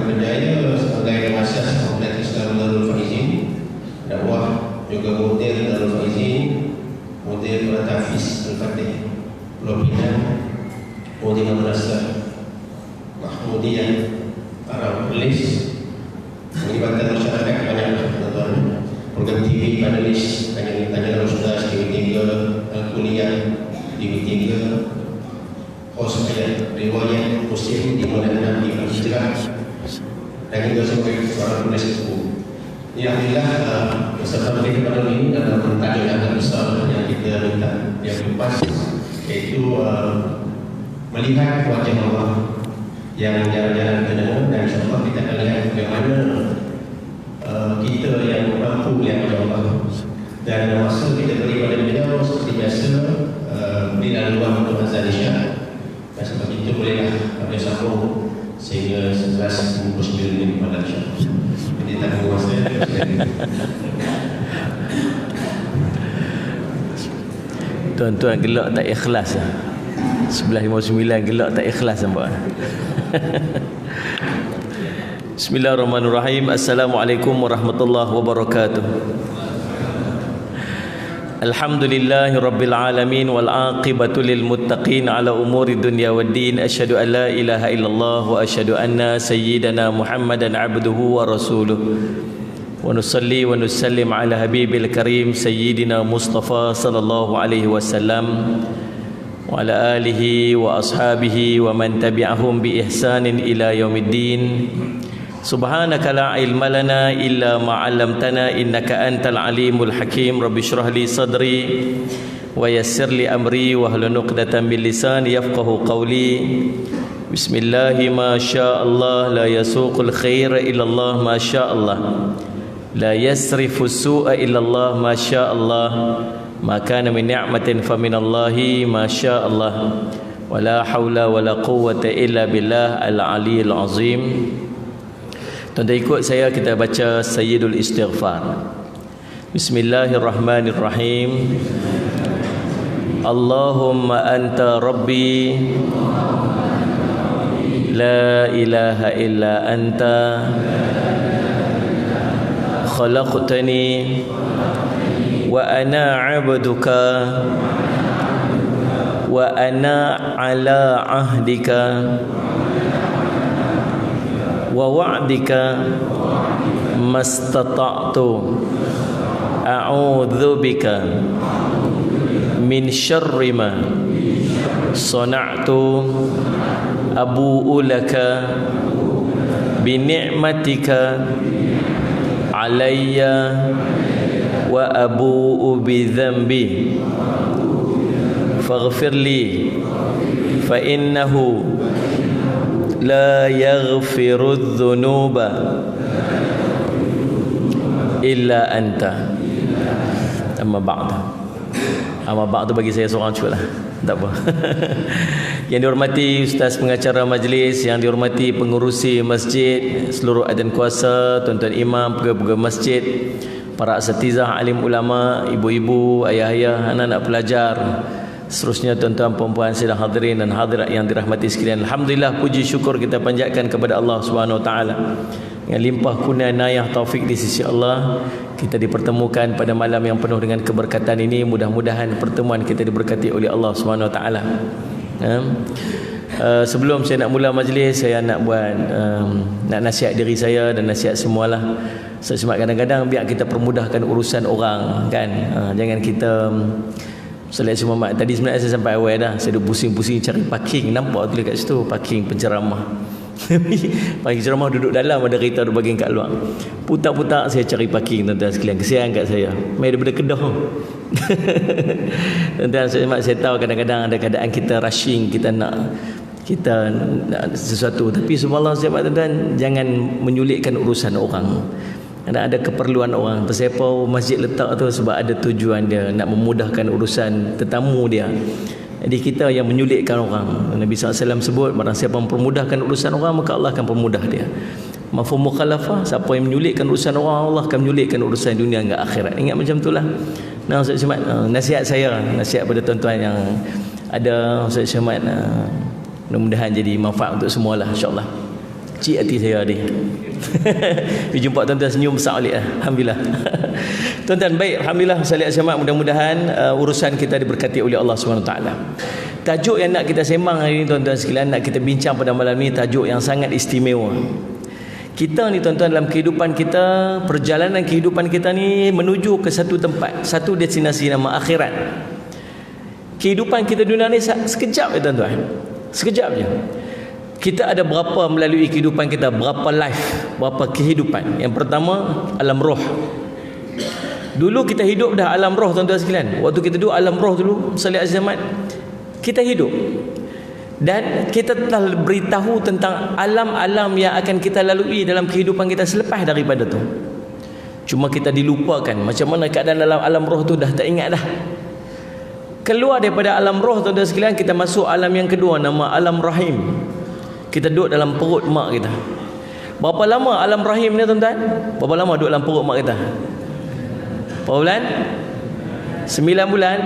berjaya sebagai asas Kompleks Islam Darul Faizin, dakwah juga model Darul Faizin, model Al-Hafiz Al-Fatih, Pulau Pinang, model Madrasah Mahmudiyah, para penulis, melibatkan masyarakat banyak tuan-tuan, program TV, panelis, tanya Ustaz, TV3, Al-Kuliah, TV3, host riwayat Muslim di mana Nabi berhijrah, dan juga sebagai seorang penulis buku. Ya, alhamdulillah beserta mereka pada ini adalah tajuk yang agak besar yang kita minta yang lepas, yaitu melihat wajah Allah yang jalan-jalan ke dalam, dan insyaAllah kita akan lihat bagaimana kita yang mampu melihat wajah Allah. Dan masa kita beri pada beliau seperti biasa, berilah ruang untuk azan isya. Dan sebab itu bolehlah pada sambung sehingga 11:59 minit pada insya-Allah. Jadi tak tunggu masa. Tuan-tuan gelak tak ikhlas lah. 11:59 gelak tak ikhlas nampak. Bismillahirrahmanirrahim. Assalamualaikum warahmatullahi wabarakatuh. Alhamdulillahi rabbil alamin wal aqibatu lil muttaqin ala umuri dunya waddin. Asyhadu an la ilaha illallah wa asyhadu anna sayyidana Muhammadan abduhu wa rasuluh. Wa nusalli wa nusallim ala habibil karim sayyidina Mustafa sallallahu alaihi wasallam wa ala alihi wa ashabihi wa man tabi'ahum bi ihsanin ila yaumiddin. Subhanaka la ilma lana illa ma 'allamtana innaka antal alimul hakim. Rabbi shrah li sadri wa yassir li amri wa hlul 'uqdatam min lisani yafqahu qawli. Bismillahi ma syaa Allah la yasuqul khaira illa Allah ma syaa Allah, la yasrifu su'a illa Allah ma syaa Allah, ma kana min ni'matin fa min Allahi ma syaa Allah, wa la haula wa la quwwata illa billah al-'aliyyil 'azim. Tuan-tuan ikut saya, kita baca Sayyidul Istighfar. Bismillahirrahmanirrahim. Allahumma anta rabbi la ilaha illa anta khalaqtani wa ana 'abduka wa ana ala ahdika wa wa'dika mastata'tu a'udzu bika min syarri ma sana'tu abu'u laka bi ni'matika alayya wa abu'u bi dhanbi faghfir li fa innahu la yaghfirudz dzunuba illa anta. Amma ba'du bagi saya seorang cuba lah, tak apa. Yang dihormati Ustaz pengacara majlis, yang dihormati pengurusi masjid, seluruh adan kuasa, tuan-tuan imam, pegawai masjid, para asatizah, alim ulama, ibu-ibu, ayah-ayah, anak-anak pelajar, seterusnya tuan-tuan puan-puan sidang hadirin dan hadirat yang dirahmati sekalian. Alhamdulillah, puji syukur kita panjatkan kepada Allah Subhanahu Wa Taala. Dengan limpah kurnia inayah taufik di sisi Allah, kita dipertemukan pada malam yang penuh dengan keberkatan ini. Mudah-mudahan pertemuan kita diberkati oleh Allah Subhanahu Wa Taala. Sebelum saya nak mula majlis, saya nak buat nak nasihat diri saya dan nasihat semualah. Sebab kadang-kadang biar kita permudahkan urusan orang, kan. Jangan kita Assalamualaikum Muhammad. Tadi sebenarnya saya sampai awal dah. Saya duduk pusing-pusing cari parking. Nampak tulis kat situ, parking penceramah. Parking penceramah duduk dalam, ada kereta duduk bagian kat luar. Putar-putar saya cari parking, tuan-tuan sekalian. Kesian kat saya. Mai daripada Kedah. Tuan-tuan, saya tahu kadang-kadang ada keadaan kita rushing, kita nak sesuatu. Tapi subhanallah, tuan-tuan, jangan menyulitkan urusan orang. Ada keperluan orang. Pasal apa masjid letak tu? Sebab ada tujuan dia, nak memudahkan urusan tetamu dia. Jadi kita yang menyulitkan orang. Nabi SAW sebut, barang siapa mempermudahkan urusan orang, maka Allah akan permudah dia. Mafhum mukhalafah, siapa yang menyulitkan urusan orang, Allah akan menyulitkan urusan dunia hingga akhirat. Ingat macam itulah. Nah, Ustaz Syamad, nasihat saya, nasihat pada tuan-tuan yang ada, Ustaz Syamad, mudah-mudahan jadi manfaat untuk semualah, insya-Allah. Kecil hati saya ni. Jumpa tuan-tuan senyum besar balik lah. Alhamdulillah. Tuan-tuan, baik, alhamdulillah, salih asyamat, mudah-mudahan urusan kita diberkati oleh Allah SWT. Tajuk yang nak kita sembang hari ini tuan-tuan sekalian, nak kita bincang pada malam ini, tajuk yang sangat istimewa. Kita ni tuan-tuan, dalam kehidupan kita, perjalanan kehidupan kita ni menuju ke satu tempat, satu destinasi nama akhirat. Kehidupan kita dunia ni sekejap ya tuan-tuan, sekejap je. Kita ada berapa melalui kehidupan kita, berapa life, berapa kehidupan. Yang pertama, alam roh. Dulu kita hidup dah alam roh tuan-tuan sekalian. Waktu kita duduk alam roh dulu, salih azamat, kita hidup. Dan kita telah beritahu tentang alam-alam yang akan kita lalui dalam kehidupan kita selepas daripada tu. Cuma kita dilupakan macam mana keadaan dalam alam roh tu, dah tak ingat dah. Keluar daripada alam roh tuan-tuan sekalian, kita masuk alam yang kedua, nama alam rahim. Kita duduk dalam perut mak kita. Berapa lama alam rahim ni tuan-tuan? Berapa lama duduk dalam perut mak kita? Berapa bulan? 9 bulan?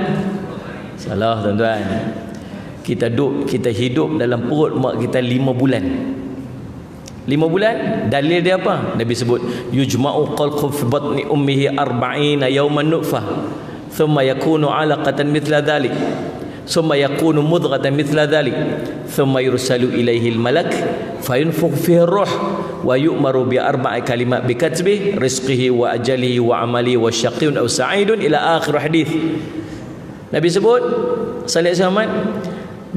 Salah tuan-tuan. Kita hidup dalam perut mak kita 5 bulan. 5 bulan? Dalil dia apa? Nabi sebut yujma'u qalqu fi batni ummihi 40 yawman nutfah thumma yakunu 'alaqatan mithla dhalik thumma yakunu mudghatan mithla dhalik thumma yursalu ilaihi al-malak fayunfukhu fihi ar-ruh wa yu'maru bi 4 kalimat bi katbi rizqihi wa ajalihi wa amali wa syaqiyyun aw sa'idun ila akhir hadis. Nabi sebut salih Muhammad,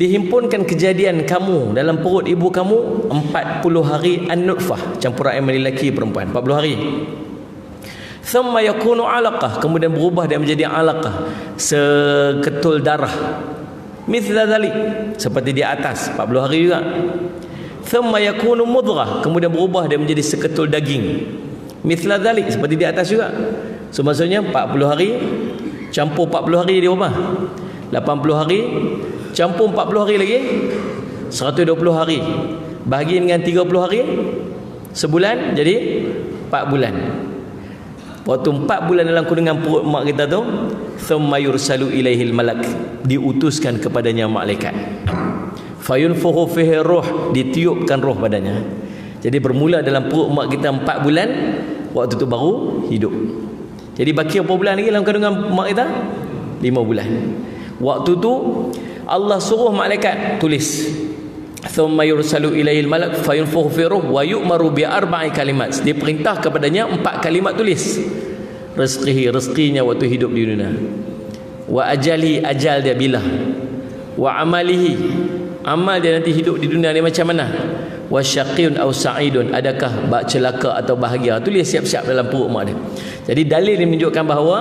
dihimpunkan kejadian kamu dalam perut ibu kamu 40 hari an-nutfah, campuran air mani lelaki perempuan, 40 hari. Thumma yakunu 'alaqah, kemudian berubah dia menjadi 'alaqah, seketul darah. Mithla dhalik, seperti di atas 40 hari juga. Thumma yakunu mudghah, kemudian berubah dia menjadi seketul daging. Mithla dhalik, seperti di atas juga. So maksudnya 40 hari campur 40 hari dia berapa? 80 hari campur 40 hari lagi 120 hari, bahagi dengan 30 hari sebulan, jadi 4 bulan. Waktu 4 bulan dalam kandungan perut mak kita tu, thumma yursalu ilaihil malak, diutuskan kepadanya malaikat. Fayunfukhu fihi ruh, ditiupkan roh padanya. Jadi bermula dalam perut mak kita 4 bulan, waktu tu baru hidup. Jadi baki berapa bulan lagi dalam kandungan mak kita? 5 bulan. Waktu tu Allah suruh malaikat tulis, thumma yursalu ilaihil malak fayunfukhu fi ruh wa yu'maru bi 4 kalimat, diperintah kepadanya 4 kalimat tulis. Rizqihi, rezekinya waktu hidup di dunia, wa ajali, ajal dia bila, wa amalihi, amal dia nanti hidup di dunia ni macam mana, wa syaqiyyun aw sa'idun, adakah celaka atau bahagia, tulis siap-siap dalam perut mak dia. Jadi dalil ini menunjukkan bahawa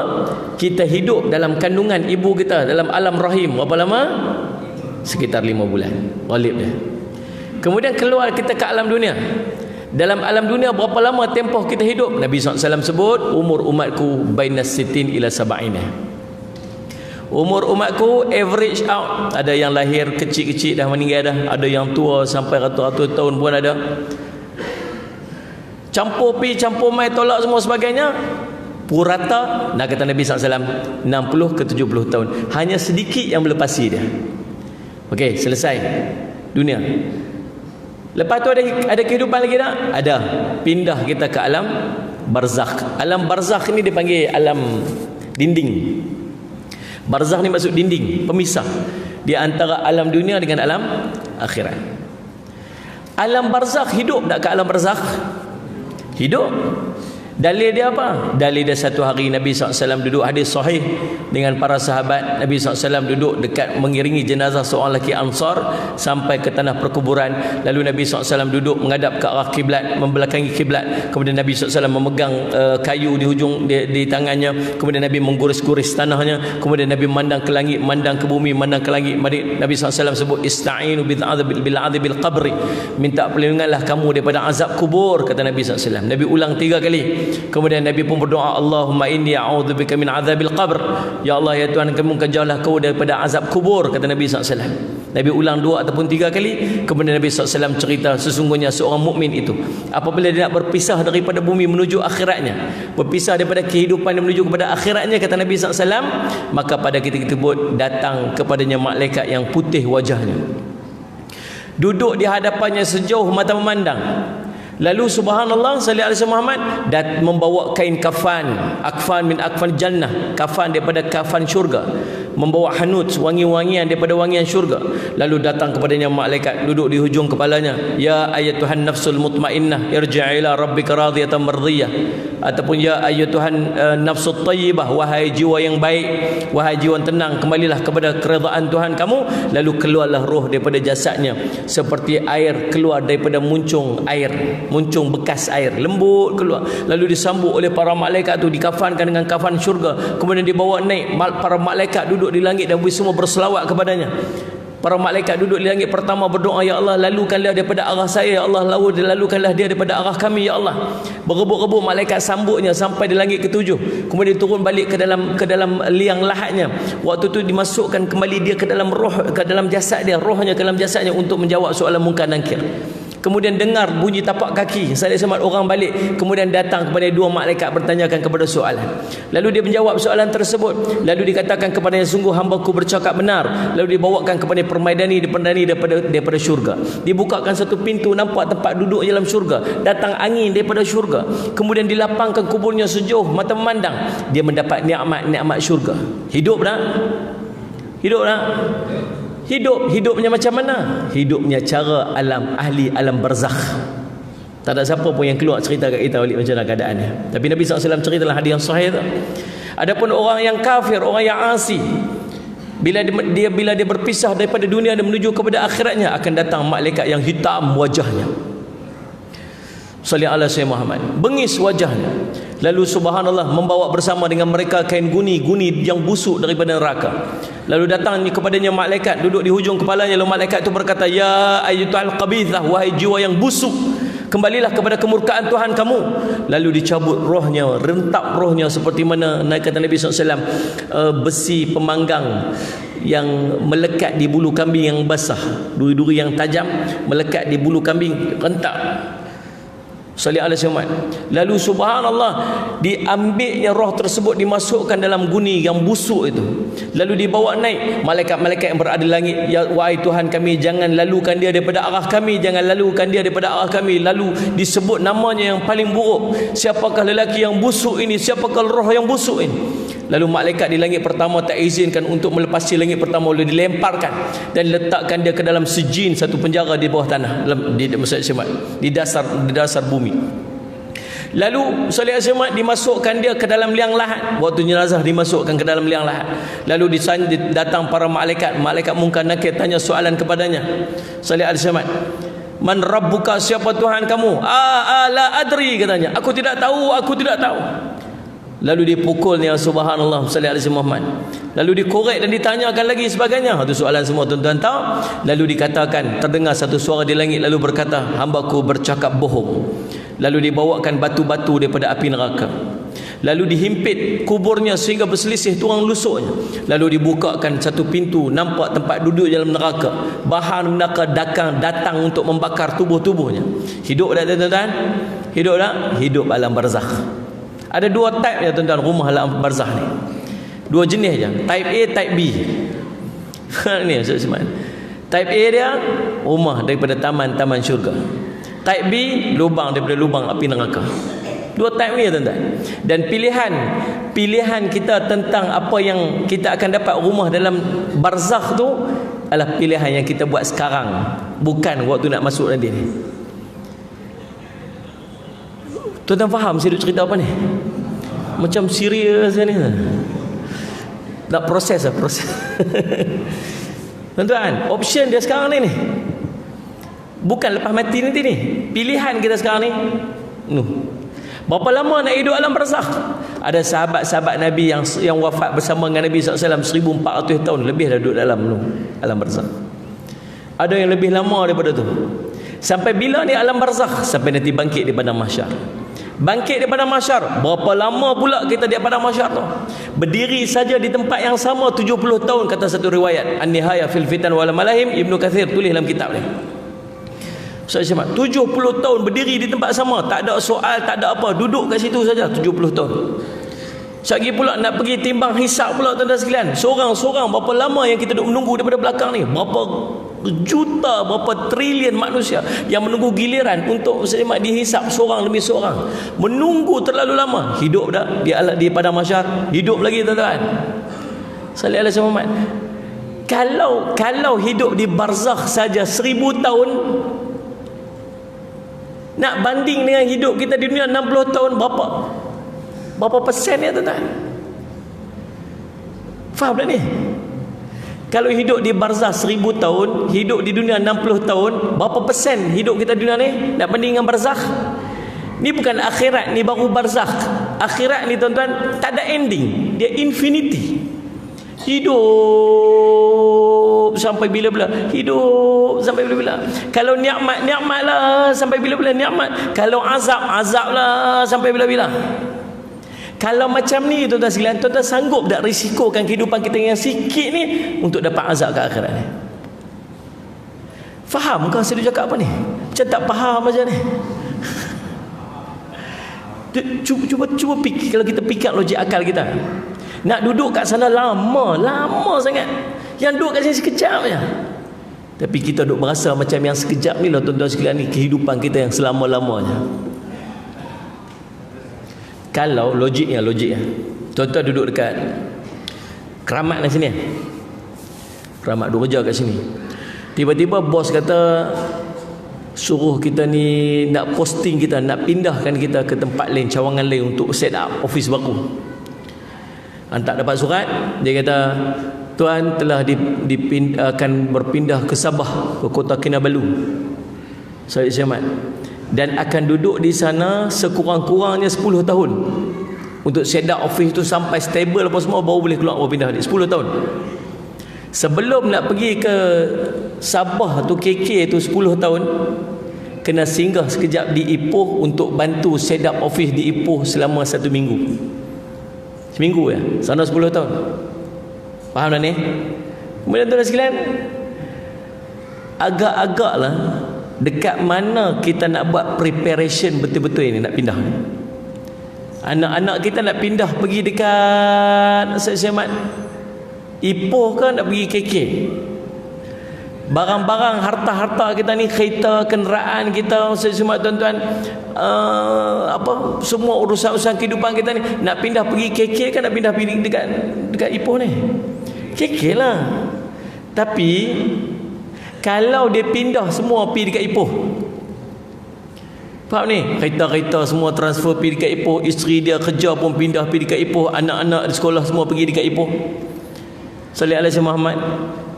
kita hidup dalam kandungan ibu kita dalam alam rahim berapa lama? Sekitar 5 bulan ghalib dia. Kemudian keluar kita ke alam dunia. Dalam alam dunia berapa lama tempoh kita hidup? Nabi SAW sebut umur umatku bainas sitin ila sab'ina. Umur umatku average out, ada yang lahir kecil-kecil dah meninggal dah, ada yang tua sampai ratus-ratus tahun pun ada. Campur pi campur mai tolak semua sebagainya, purata, nak kata Nabi SAW 60 ke 70 tahun. Hanya sedikit yang melepasi dia. Okey, selesai dunia. Lepas tu ada kehidupan lagi tak? Ada. Pindah kita ke alam barzakh. Alam barzakh ni dipanggil alam dinding. Barzakh ni maksud dinding, pemisah di antara alam dunia dengan alam akhirat. Alam barzakh, hidup tak ke alam barzakh? Hidup. Dalil dia apa? Dalil dia satu hari Nabi SAW duduk, hadis sahih dengan para sahabat. Nabi SAW duduk dekat mengiringi jenazah seorang lelaki Ansar sampai ke tanah perkuburan. Lalu Nabi SAW duduk menghadap ke arah kiblat, membelakangi kiblat. Kemudian Nabi SAW memegang kayu di hujung di tangannya. Kemudian Nabi mengguris-guris tanahnya. Kemudian Nabi memandang ke langit, memandang ke bumi, memandang ke langit. Nabi SAW sebut ista'inu bil qabri, minta perlindunganlah kamu daripada azab kubur, kata Nabi SAW. Nabi ulang 3 kali. Kemudian Nabi pun berdoa, Allahumma inni a'udzubika min azabil qabr, ya Allah ya Tuhan kamu jauhlah kau daripada azab kubur, kata Nabi SAW. Nabi ulang 2 ataupun 3 kali. Kemudian Nabi SAW cerita sesungguhnya seorang mukmin itu apabila dia nak berpisah daripada bumi menuju akhiratnya, berpisah daripada kehidupan yang menuju kepada akhiratnya, kata Nabi SAW, maka pada ketika tersebut datang kepadanya malaikat yang putih wajahnya, duduk di hadapannya sejauh mata memandang. Lalu subhanallah sallallahu alaihi Muhammad dan membawa kain kafan, akfan min akfan jannah, kafan daripada kafan syurga, membawa hanut wangi-wangian daripada wangian syurga. Lalu datang kepadanya malaikat duduk di hujung kepalanya, ya ayyatuhan nafsul mutmainnah irji'i ila rabbika radiyatan mardiyah, ataupun ya ayyatuhan nafsut thayyibah, wahai jiwa yang baik, wahai jiwa yang tenang, kembalilah kepada keredaan Tuhan kamu. Lalu keluarlah roh daripada jasadnya seperti air keluar daripada muncung air, muncung bekas air, lembut keluar. Lalu disambut oleh para malaikat tu, dikafankan dengan kafan syurga, kemudian dibawa naik. Para malaikat duduk di langit dan semua berselawat kepadanya. Para malaikat duduk di langit pertama berdoa, ya Allah lalukanlah daripada arah saya, ya Allah lalukanlah dia daripada arah kami, ya Allah. Berebut-rebut malaikat sambutnya sampai di langit ketujuh, kemudian turun balik ke dalam liang lahatnya. Waktu tu dimasukkan kembali dia ke dalam roh, ke dalam jasad dia, rohnya ke dalam jasadnya untuk menjawab soalan Munkar Nakir. Kemudian dengar bunyi tapak kaki, salih semat orang balik, kemudian datang kepada dua malaikat bertanyakan kepada soalan. Lalu dia menjawab soalan tersebut. Lalu dikatakan kepadanya, sungguh hamba-Ku bercakap benar. Lalu dibawakan kepada permaidani daripada syurga. Dibukakan satu pintu, nampak tempat duduk dalam syurga. Datang angin daripada syurga. Kemudian dilapangkan kuburnya sejauh mata memandang. Dia mendapat nikmat-nikmat syurga. Hidup tak? Hidup tak? Hidupnya macam mana? Hidupnya cara ahli alam barzakh. Tak ada siapa pun yang keluar cerita kat kita balik macam mana keadaannya. Tapi Nabi SAW cerita dalam hadis yang sahih tu. Adapun orang yang kafir, orang yang asi, bila dia berpisah daripada dunia dan menuju kepada akhiratnya, akan datang malaikat yang hitam wajahnya. Sallallahu alaihi wasallam Muhammad, bengis wajahnya. Lalu subhanallah membawa bersama dengan mereka kain guni yang busuk daripada neraka. Lalu datang kepadanya malaikat duduk di hujung kepalanya. Lalu malaikat itu berkata, ya ayyuhal qabithah, wahai jiwa yang busuk, kembalilah kepada kemurkaan Tuhan kamu. Lalu dicabut rohnya, rentap rohnya seperti mana kata Nabi SAW, besi pemanggang yang melekat di bulu kambing yang basah, duri-duri yang tajam melekat di bulu kambing, rentak. Sallallahu alaihi wasallam. Lalu subhanallah, diambilnya roh tersebut, dimasukkan dalam guni yang busuk itu. Lalu dibawa naik malaikat-malaikat yang berada di langit. Ya wahai Tuhan kami, jangan lalukan dia daripada arah kami, jangan lalukan dia daripada arah kami. Lalu disebut namanya yang paling buruk. Siapakah lelaki yang busuk ini? Siapakah roh yang busuk ini? Lalu malaikat di langit pertama tak izinkan untuk melepasi langit pertama, lalu dilemparkan dan letakkan dia ke dalam sijin, satu penjara di bawah tanah, di dasar bumi. Lalu sallallahu alaihi wasallam dimasukkan dia ke dalam liang lahat. Waktu jenazah dimasukkan ke dalam liang lahat. Lalu datang para malaikat Munkar Nakir tanya soalan kepadanya. Sallallahu alaihi wasallam, man rabbuka, siapa Tuhan kamu? La adri, katanya, aku tidak tahu. Lalu dipukulnya subhanallah sallallahu alaihi wasallam. Lalu dikorek dan ditanyakan lagi sebagainya. Itu soalan semua tuan-tuan tahu. Lalu dikatakan, terdengar satu suara di langit lalu berkata, hamba-Ku bercakap bohong. Lalu dibawakan batu-batu daripada api neraka. Lalu dihimpit kuburnya sehingga berselisih tulang lusuknya. Lalu dibukakan satu pintu, nampak tempat duduk dalam neraka. Bahan neraka datang untuk membakar tubuh-tubuhnya. Hidup tak tuan-tuan? Hidup tak? Hidup alam barzakh. Ada dua type ya tuan-tuan, rumah alam barzakh ni. Dua jenis je, type A, type B. Ni type A dia rumah daripada taman-taman syurga. Type B lubang daripada lubang api neraka. Dua type ni ya tuan-tuan. Dan pilihan kita tentang apa yang kita akan dapat rumah dalam barzakh tu adalah pilihan yang kita buat sekarang, bukan waktu nak masuk nanti ni. Tuan-tuan faham saya duk cerita apa ni? Macam serius ni. Nak proses. Tuan-tuan, option dia sekarang ni. Bukan lepas mati nanti ni. Pilihan kita sekarang ni. Berapa lama nak hidup alam barzakh? Ada sahabat-sahabat Nabi yang wafat bersama dengan Nabi SAW 1400 tahun lebih dah duduk dalam alam barzakh. Ada yang lebih lama daripada tu. Sampai bila ni alam barzakh? Sampai nanti bangkit di padang mahsyar. Bangkit di padang mahsyar, berapa lama pula kita di padang mahsyar tu? Berdiri saja di tempat yang sama 70 tahun, kata satu riwayat An-Nihayah fil Fitan wal Malahim, Ibnu Kathir tulis dalam kitab ni. 70 tahun berdiri di tempat sama, tak ada soal, tak ada apa, duduk kat situ saja 70 tahun. Sekali pula nak pergi timbang hisap pula tuan-tuan sekalian. Seorang-seorang berapa lama yang kita duduk menunggu daripada belakang ni? Berapa juta, berapa trilion manusia yang menunggu giliran untuk selamat dihisap seorang demi seorang. Menunggu terlalu lama. Hidup dah di padang mahsyar, hidup lagi tuan-tuan. Salih alaihi Muhammad. Kalau hidup di barzakh saja 1000 tahun, nak banding dengan hidup kita di dunia 60 tahun, berapa persen ya tuan-tuan? Faham tak ni? Kalau hidup di barzakh 1000 tahun, hidup di dunia 60 tahun, berapa persen hidup kita di dunia ni nak banding dengan barzakh? Ni bukan akhirat, ni baru barzakh. Akhirat ni tuan-tuan tak ada ending, dia infinity. Hidup sampai bila-bila, hidup sampai bila-bila. Kalau nikmat, nikmatlah sampai bila-bila nikmat. Kalau azab, azablah sampai bila-bila. Kalau macam ni tuan-tuan sekalian, tuan-tuan sanggup tak risikokan kehidupan kita yang sikit ni untuk dapat azab ke akhirat ni? Faham kau saya cakap apa ni? Macam tak faham macam ni. Cuba fikir, kalau kita fikir logik akal kita. Nak duduk kat sana lama sangat. Yang duduk kat sini sekejap je. Tapi kita duduk berasa macam yang sekejap ni lah tuan-tuan sekalian, ni kehidupan kita yang selama-lamanya. Kalau logiknya tuan-tuan duduk dekat Keramat di sini, Keramat duduk kerja kat sini, tiba-tiba bos kata suruh kita ni nak posting kita, nak pindahkan kita ke tempat lain, cawangan lain untuk set up office baru. Hantar dapat surat, dia kata tuan telah akan berpindah ke Sabah, ke kota Kinabalu, Syed Syamat, dan akan duduk di sana sekurang-kurangnya 10 tahun untuk set up office tu sampai stable apa semua, baru boleh keluar berpindah ni 10 tahun. Sebelum nak pergi ke Sabah tu, KK tu 10 tahun, kena singgah sekejap di Ipoh untuk bantu set up office di Ipoh selama 1 minggu. Seminggu ya, sana 10 tahun. Faham dah ni? Kemudian tuan-tuan sekalian, agak-agaklah dekat mana kita nak buat preparation betul-betul ini nak pindah. Anak-anak kita nak pindah pergi dekat Syamat Ipoh kan, nak pergi KK. Barang-barang harta-harta kita ni, kereta, kenderaan kita, semua tuan-tuan, semua urusan-urusan kehidupan kita ni nak pindah pergi KK kan, nak pindah pergi dekat Ipoh ni. KK lah. Tapi kalau dia pindah semua pergi dekat Ipoh, faham ni? Kereta-kereta semua transfer pergi dekat Ipoh, isteri dia kerja pun pindah pergi dekat Ipoh, anak-anak di sekolah semua pergi dekat Ipoh. Salih alaihi Muhammad.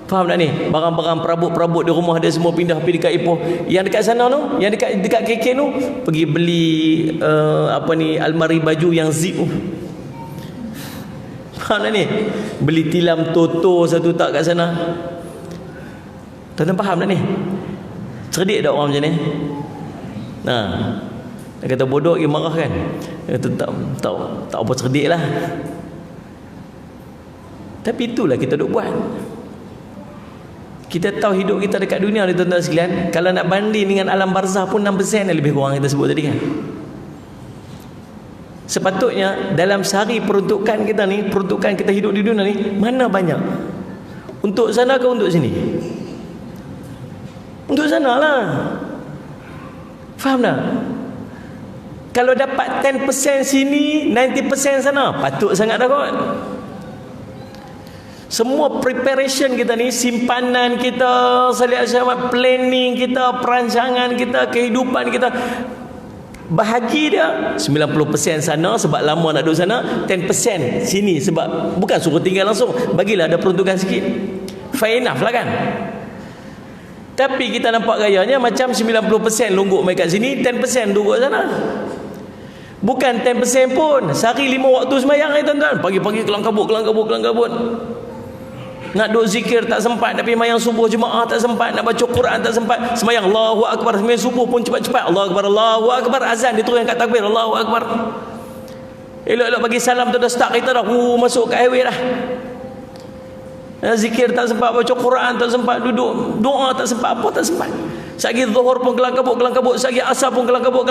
Faham tak ni? Barang-barang perabot-perabot di rumah dia semua pindah pergi dekat Ipoh. Yang dekat sana tu, yang dekat KK tu, pergi beli almari baju yang zip. Faham tak ni? Beli tilam Toto satu tak kat sana. Tuan-tuan faham tak ni? Cerdik tak orang macam ni? Dia kata bodoh, dia marah kan? Dia kata tak apa cerdik lah. Tapi itulah kita duk buat. Kita tahu hidup kita dekat dunia ni tuan-tuan sekalian, kalau nak banding dengan alam barzah pun 6% lebih kurang kita sebut tadi kan. Sepatutnya dalam sehari peruntukan kita ni, peruntukan kita hidup di dunia ni, mana banyak? Untuk sana ke untuk sini? Untuk sana lah. Faham tak? Kalau dapat 10% sini, 90% sana, patut sangat dah kot. Semua preparation kita ni, simpanan kita, planning kita, perancangan kita, kehidupan kita, bahagi dia 90% sana sebab lama nak duduk sana, 10% sini sebab bukan suruh tinggal langsung, bagilah ada peruntukan sikit. Fair enough lah kan. Tapi kita nampak gayanya macam 90% lungguk mai kat sini, 10% duduk sana. Bukan 10% pun, sehari 5 waktu sembahyang ni tuan-tuan, pagi-pagi kelang kabut. Nak duk zikir tak sempat, tapi mayang subuh jemaah tak sempat, nak baca Quran tak sempat, sembahyang Allahu Akbar, sembahyang subuh pun cepat-cepat, Allahu Akbar, azan diturunkan kat takbir, Allahu Akbar. Elok-elok bagi salam tu dah start kita dah, masuk ke highway dah. Zikir tak sempat, baca Quran tak sempat, duduk doa tak sempat, apa tak sempat. Sagi zuhur pun kelang kabut, sagi asar pun kelang kabut.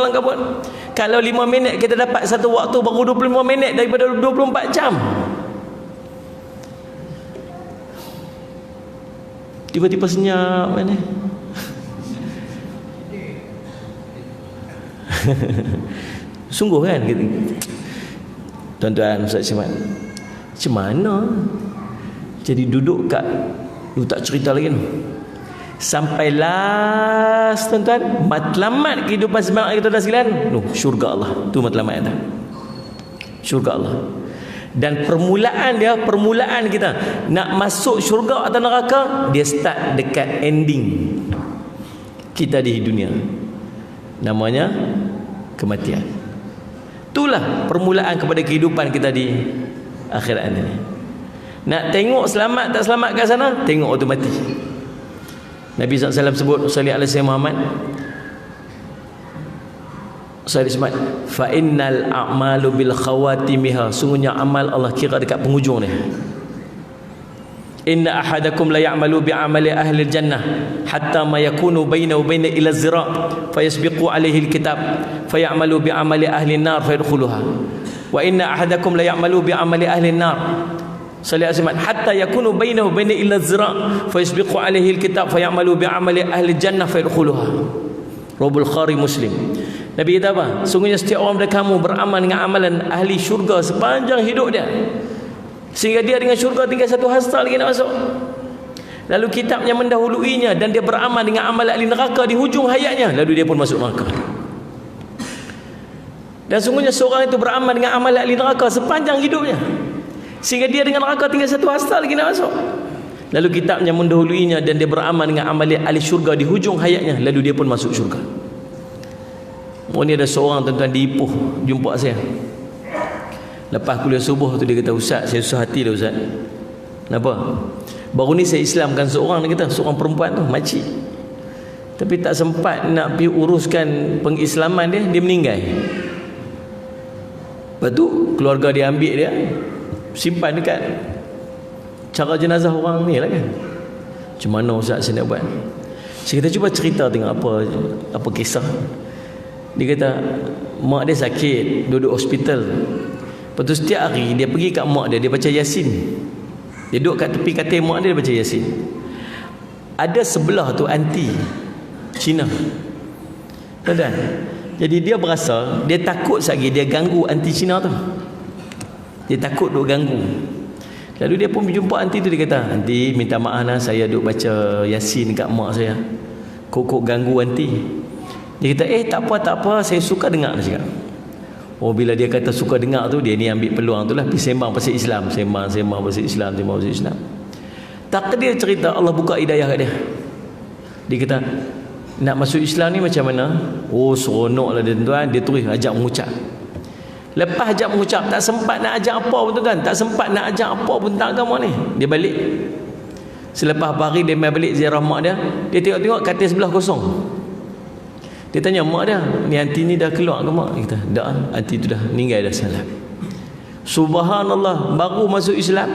Kalau 5 minit kita dapat satu waktu, baru 25 minit daripada 24 jam. tiba-tiba senyap kan. Sungguh kan gitu. Tuan-tuan, Ustaz Simat, macam mana jadi duduk kat tak cerita lagi tu. Sampai last tuan-tuan, matlamat kehidupan semangat kita dah sekalian. Syurga Allah. Tu matlamat kita. Syurga Allah. Dan permulaan kita nak masuk syurga atau neraka, dia start dekat ending kita di dunia. Namanya kematian. Itulah permulaan kepada kehidupan kita di akhirat ini. Nak tengok selamat tak selamat kat sana, tengok waktu mati. Nabi SAW sebut, salli ala sayyidina Muhammad, Sayyid Ismail, fa innal a'malu bil khawatimiha, sungguhnya amal Allah kira dekat penghujung dia. Inna ahadakum la ya'malu bi amali ahli jannah hatta ma yakunu bainahu wa baina ila zira' fayasbiqu alaihi alkitab fayamalu bi amali ahli an-nar fayadkhuluha wa inna ahadakum la ya'malu bi amali ahli an-nar sallallahu alaihi wasallam hatta yakunu bainahu wa baina ila zira' fayasbiqu alaihi alkitab fayamalu bi amali ahli jannah fayadkhuluha. Rabbul Khari Muslim. Nabi kata apa? Sungguhnya setiap orang dari kamu beramal dengan amalan ahli syurga sepanjang hidup dia, sehingga dia dengan syurga tinggal satu hasta lagi nak masuk. Lalu kitabnya mendahuluinya dan dia beramal dengan amal ahli neraka di hujung hayatnya, lalu dia pun masuk neraka. Dan sungguhnya seorang itu beramal dengan amal ahli neraka sepanjang hidupnya, sehingga dia dengan neraka tinggal satu hasta lagi nak masuk. Lalu kitabnya mendahuluinya dan dia beramal dengan amal ahli syurga di hujung hayatnya, lalu dia pun masuk syurga. Oh, ni ada seorang tuan-tuan di Ipoh jumpa saya. Lepas kuliah subuh tu dia kata, Ustaz, saya susah hati dah Ustaz. Kenapa? Baru ni saya Islamkan seorang, dia kata, seorang perempuan tu, makcik. Tapi tak sempat nak pergi uruskan pengislaman dia, dia meninggal. Lepas tu keluarga dia ambil dia, simpan dekat cara jenazah orang ni lah kan. Macam mana Ustaz saya nak buat? Saya kata, cuba cerita tengok apa kisah. Dia kata, mak dia sakit, duduk hospital. Lepas tu setiap hari dia pergi kat mak dia, dia baca Yasin. Dia duduk kat tepi katil mak dia, dia baca Yasin. Ada sebelah tu anti Cina. Tahu. Jadi dia berasa, dia takut sekali dia ganggu anti Cina tu. Dia takut duk ganggu. Lalu dia pun berjumpa anti tu, dia kata, anti minta maaf lah, saya duk baca Yasin kat mak saya. Kok ganggu anti. Dia kata, tak apa, saya suka dengar, dia cakap. Oh, bila dia kata suka dengar tu, dia ni ambil peluang tu lah, pergi sembang pasal Islam, sembang pasal Islam. Tak dia cerita, Allah buka hidayah kat dia. Dia kata, nak masuk Islam ni macam mana? Oh, seronok lah dia tuan. Dia terus ajak mengucap. Lepas ajak mengucap, tak sempat nak ajak apa pun tuan, tak sempat nak ajak apa pun tentang agama ni. Dia balik. Selepas hari dia main balik ziarah mak dia, dia tengok katil sebelah kosong. Dia tanya mak dia, ni anti ni dah keluar ke mak? Dia kata, dah, anti tu dah meninggal dah salam. Subhanallah, baru masuk Islam,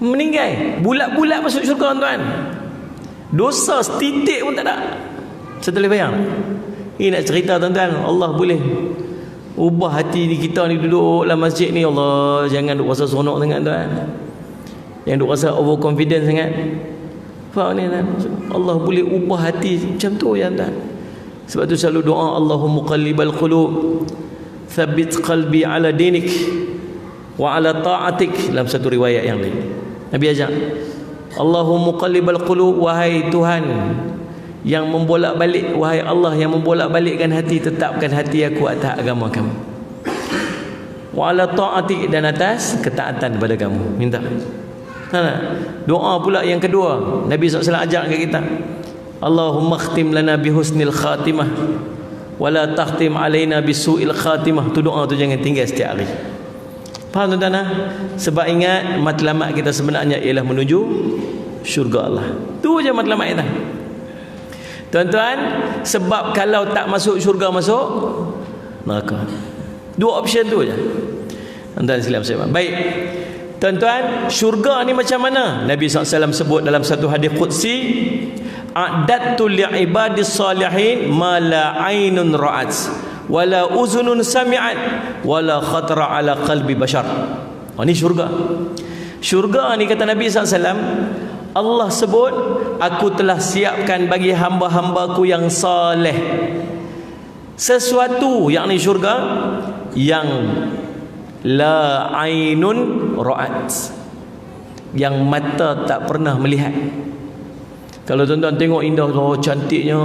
meninggal. Bulat-bulat masuk syurga tuan. Dosa setitik pun tak ada. Saya boleh bayang. Ini nak cerita tuan-tuan, Allah boleh ubah hati ni kita ni duduk dalam masjid ni. Allah, jangan duk rasa seronok sangat tuan. Jangan duk rasa overconfident sangat. Faham ni kan? Allah boleh ubah hati macam tu ya tuan. Sebab tu selalu doa, Allahumma muqallibal qulub thabbit qalbi ala dinik wa ala ta'atik. Dalam satu riwayat yang lain Nabi ajak, Allahumma muqallibal qulub, wahai Tuhan yang membolak-balik, wahai Allah yang membolak-balikkan hati, tetapkan hati aku atas agama kamu. Wa ala ta'atik, dan atas ketaatan kepada kamu. Minta. Doa pula yang kedua Nabi SAW ajak ke kita, Allahumma khtim lana bihusnil khatimah wala takhtim alaina bisu'il khatimah. Tu doa tu jangan tinggal setiap hari. Faham tuan-tuan? Sebab ingat matlamat kita sebenarnya ialah menuju syurga Allah. Tu je matlamat kita tuan-tuan. Sebab kalau tak masuk syurga, masuk neraka. Dua option tu je tuan-tuan sekalian. Baik tuan-tuan, syurga ni macam mana? Nabi SAW sebut dalam satu hadis qudsi, a'dattu li'ibadis salihin ma la aynun ra'at wala uzunun sami'at wala khatara ala qalbi bashar. Ini syurga. Syurga ni kata Nabi SAW, Allah sebut, aku telah siapkan bagi hamba-hambaku yang saleh sesuatu, yakni syurga, yang la ainun ra'at, yang mata tak pernah melihat. Kalau tuan-tuan tengok indah tu, cantiknya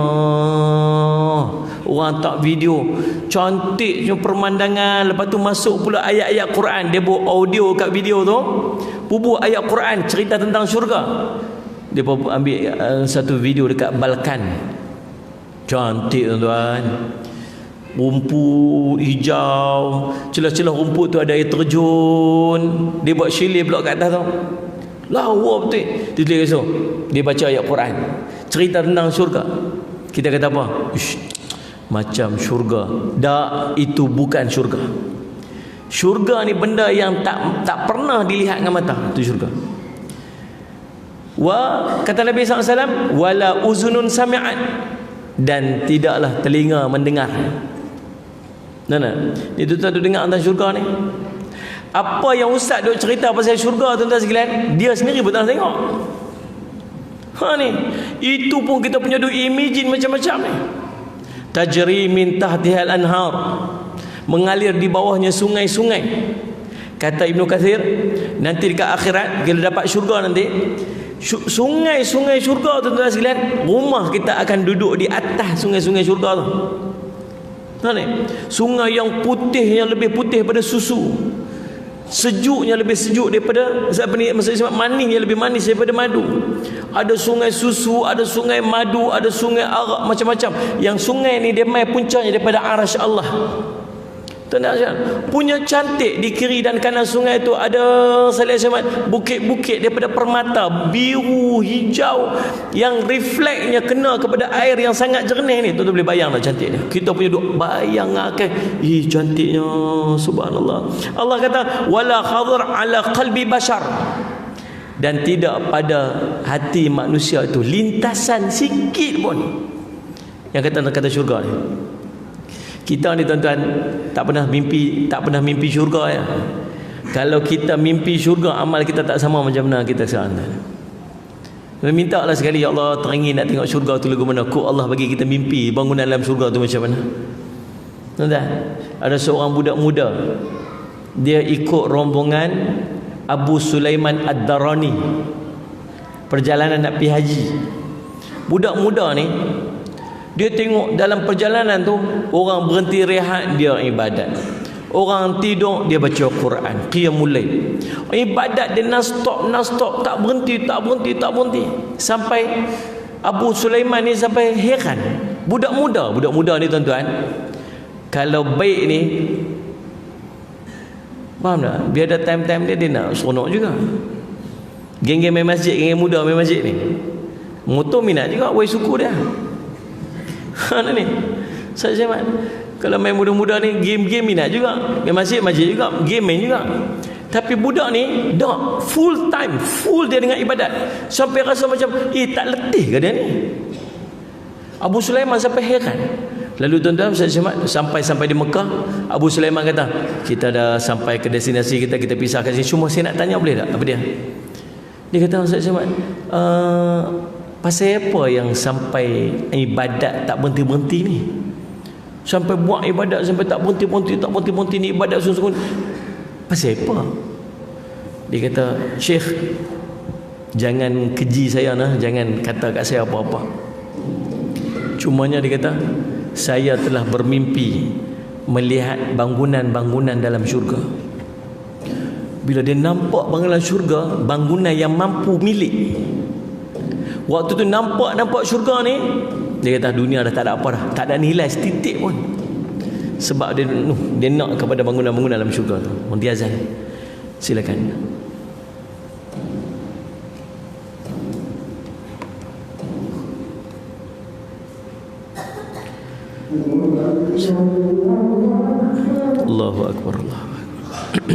orang tak video, cantiknya pemandangan. Lepas tu masuk pula ayat-ayat Quran. Dia buat audio kat video tu, bubuh ayat Quran cerita tentang syurga. Dia ambil satu video dekat Balkan, cantik tuan-tuan, rumput hijau, celah-celah rumput tu ada air terjun. Dia buat chalet pula kat atas tu, lawa betul. Dia tulis esok, dia baca ayat Quran cerita tentang syurga. Kita kata apa? Ish, macam syurga. Tak, itu bukan syurga. Syurga ni benda yang tak pernah dilihat dengan mata. Itu syurga. Kata Nabi SAW, wala uzunun sami'at, dan tidaklah telinga mendengar. Ni tuan-tuan dengar tentang syurga ni. Apa yang ustaz duk cerita pasal syurga, tuan-tuan sekalian, dia sendiri pun tak tengok. Ni itu pun kita punya duk imagine macam-macam ni. Tajri min tahtihal anhar, mengalir di bawahnya sungai-sungai. Kata Ibnu Katsir, nanti dekat akhirat bila dapat syurga nanti, sungai-sungai syurga, tuan-tuan sekalian, rumah kita akan duduk di atas sungai-sungai syurga tu. Ni sungai yang putih, yang lebih putih pada susu, sejuknya lebih sejuk daripada maksudnya manisnya lebih manis daripada madu. Ada sungai susu, ada sungai madu, ada sungai arak, macam-macam. Yang sungai ni dia mai puncanya daripada arasy Allah. Tuan-tuan, punya cantik. Di kiri dan kanan sungai itu ada bukit-bukit daripada permata, biru, hijau, yang refleksnya kena kepada air yang sangat jernih ni. Tuan-tuan boleh bayang tak cantiknya? Kita punya duk bayang akan, cantiknya, subhanallah. Allah kata, wala khadar ala qalbi bashar, dan tidak pada hati manusia itu lintasan sikit pun yang kata syurga ni. Kita ni tuan-tuan tak pernah mimpi syurga ya. Kalau kita mimpi syurga, amal kita tak sama macam mana kita sekarang. Minta lah sekali, ya Allah, terangi nak tengok syurga tu lagu mana. Kok Allah bagi kita mimpi bangunan dalam syurga tu macam mana. Tuan-tuan, ada seorang budak muda, dia ikut rombongan Abu Sulaiman Ad-Darani, perjalanan nak pergi haji. Budak muda ni, dia tengok dalam perjalanan tu, orang berhenti rehat, dia ibadat. Orang tidur, dia baca Quran, qiyamul lail. Ibadat dia non-stop, tak berhenti. Sampai Abu Sulaiman ni sampai heran. Budak muda ni tuan-tuan, kalau baik ni, faham tak? Biar ada time-time dia nak seronok juga. Geng-geng main masjid, geng muda main masjid ni, motor minat juga, wei suku dia. Ni saya cakap, kalau main muda-muda ni, game minat juga, main masjid juga, game main juga. Tapi budak ni dah full dia dengan ibadat, sampai rasa macam tak letih ke dia ni. Abu Sulaiman sampai heran. Lalu tuan-tuan, saya cakap, sampai di Mekah, Abu Sulaiman kata, kita dah sampai ke destinasi kita pisah kat sini. Cuma saya nak tanya, boleh tak? Apa dia? Dia kata, saya cakap, pasal apa yang sampai ibadat tak berhenti-berhenti ni? Sampai buat ibadat sampai tak berhenti ni, ibadat sungguh-sungguh. Pasal apa? Dia kata, Syekh, jangan keji saya nah, jangan kata kat saya apa-apa. Cumanya dia kata, saya telah bermimpi melihat bangunan-bangunan dalam syurga. Bila dia nampak bangunan syurga, bangunan yang mampu milik. Waktu tu nampak syurga ni, dia kata dunia dah tak ada apa dah, tak ada nilai setitik pun. Sebab dia nak kepada bangunan-bangunan dalam syurga tu. Nanti azan. Silakan. Allahu Akbar, Allahu Akbar.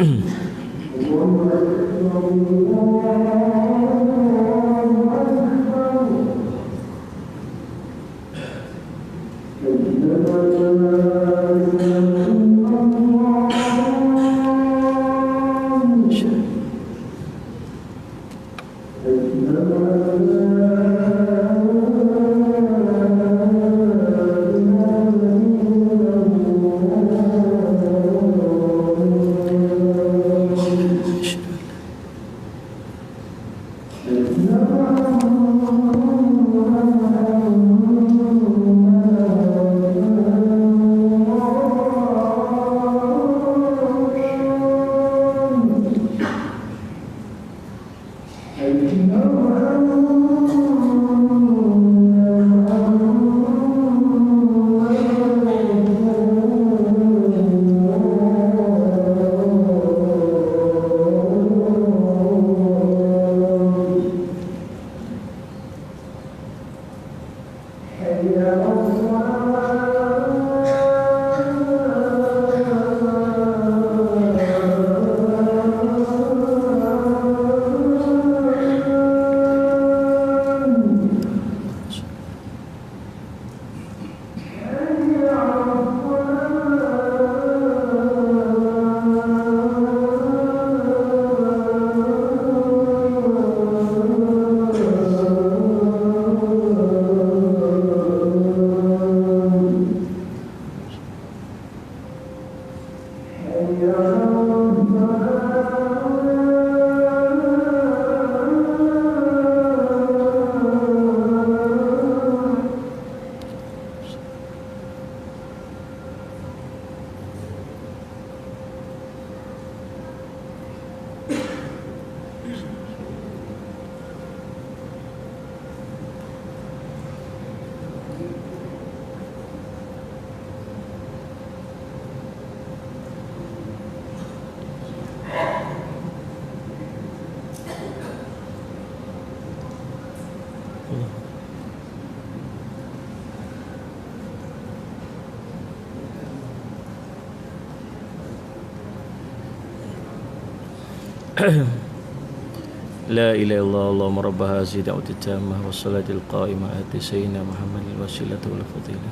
لا إله إلا الله اللهم رب هذه الدعوة التامة والصلاة القائمة آت سيدنا محمد الوسيلة والفضيلة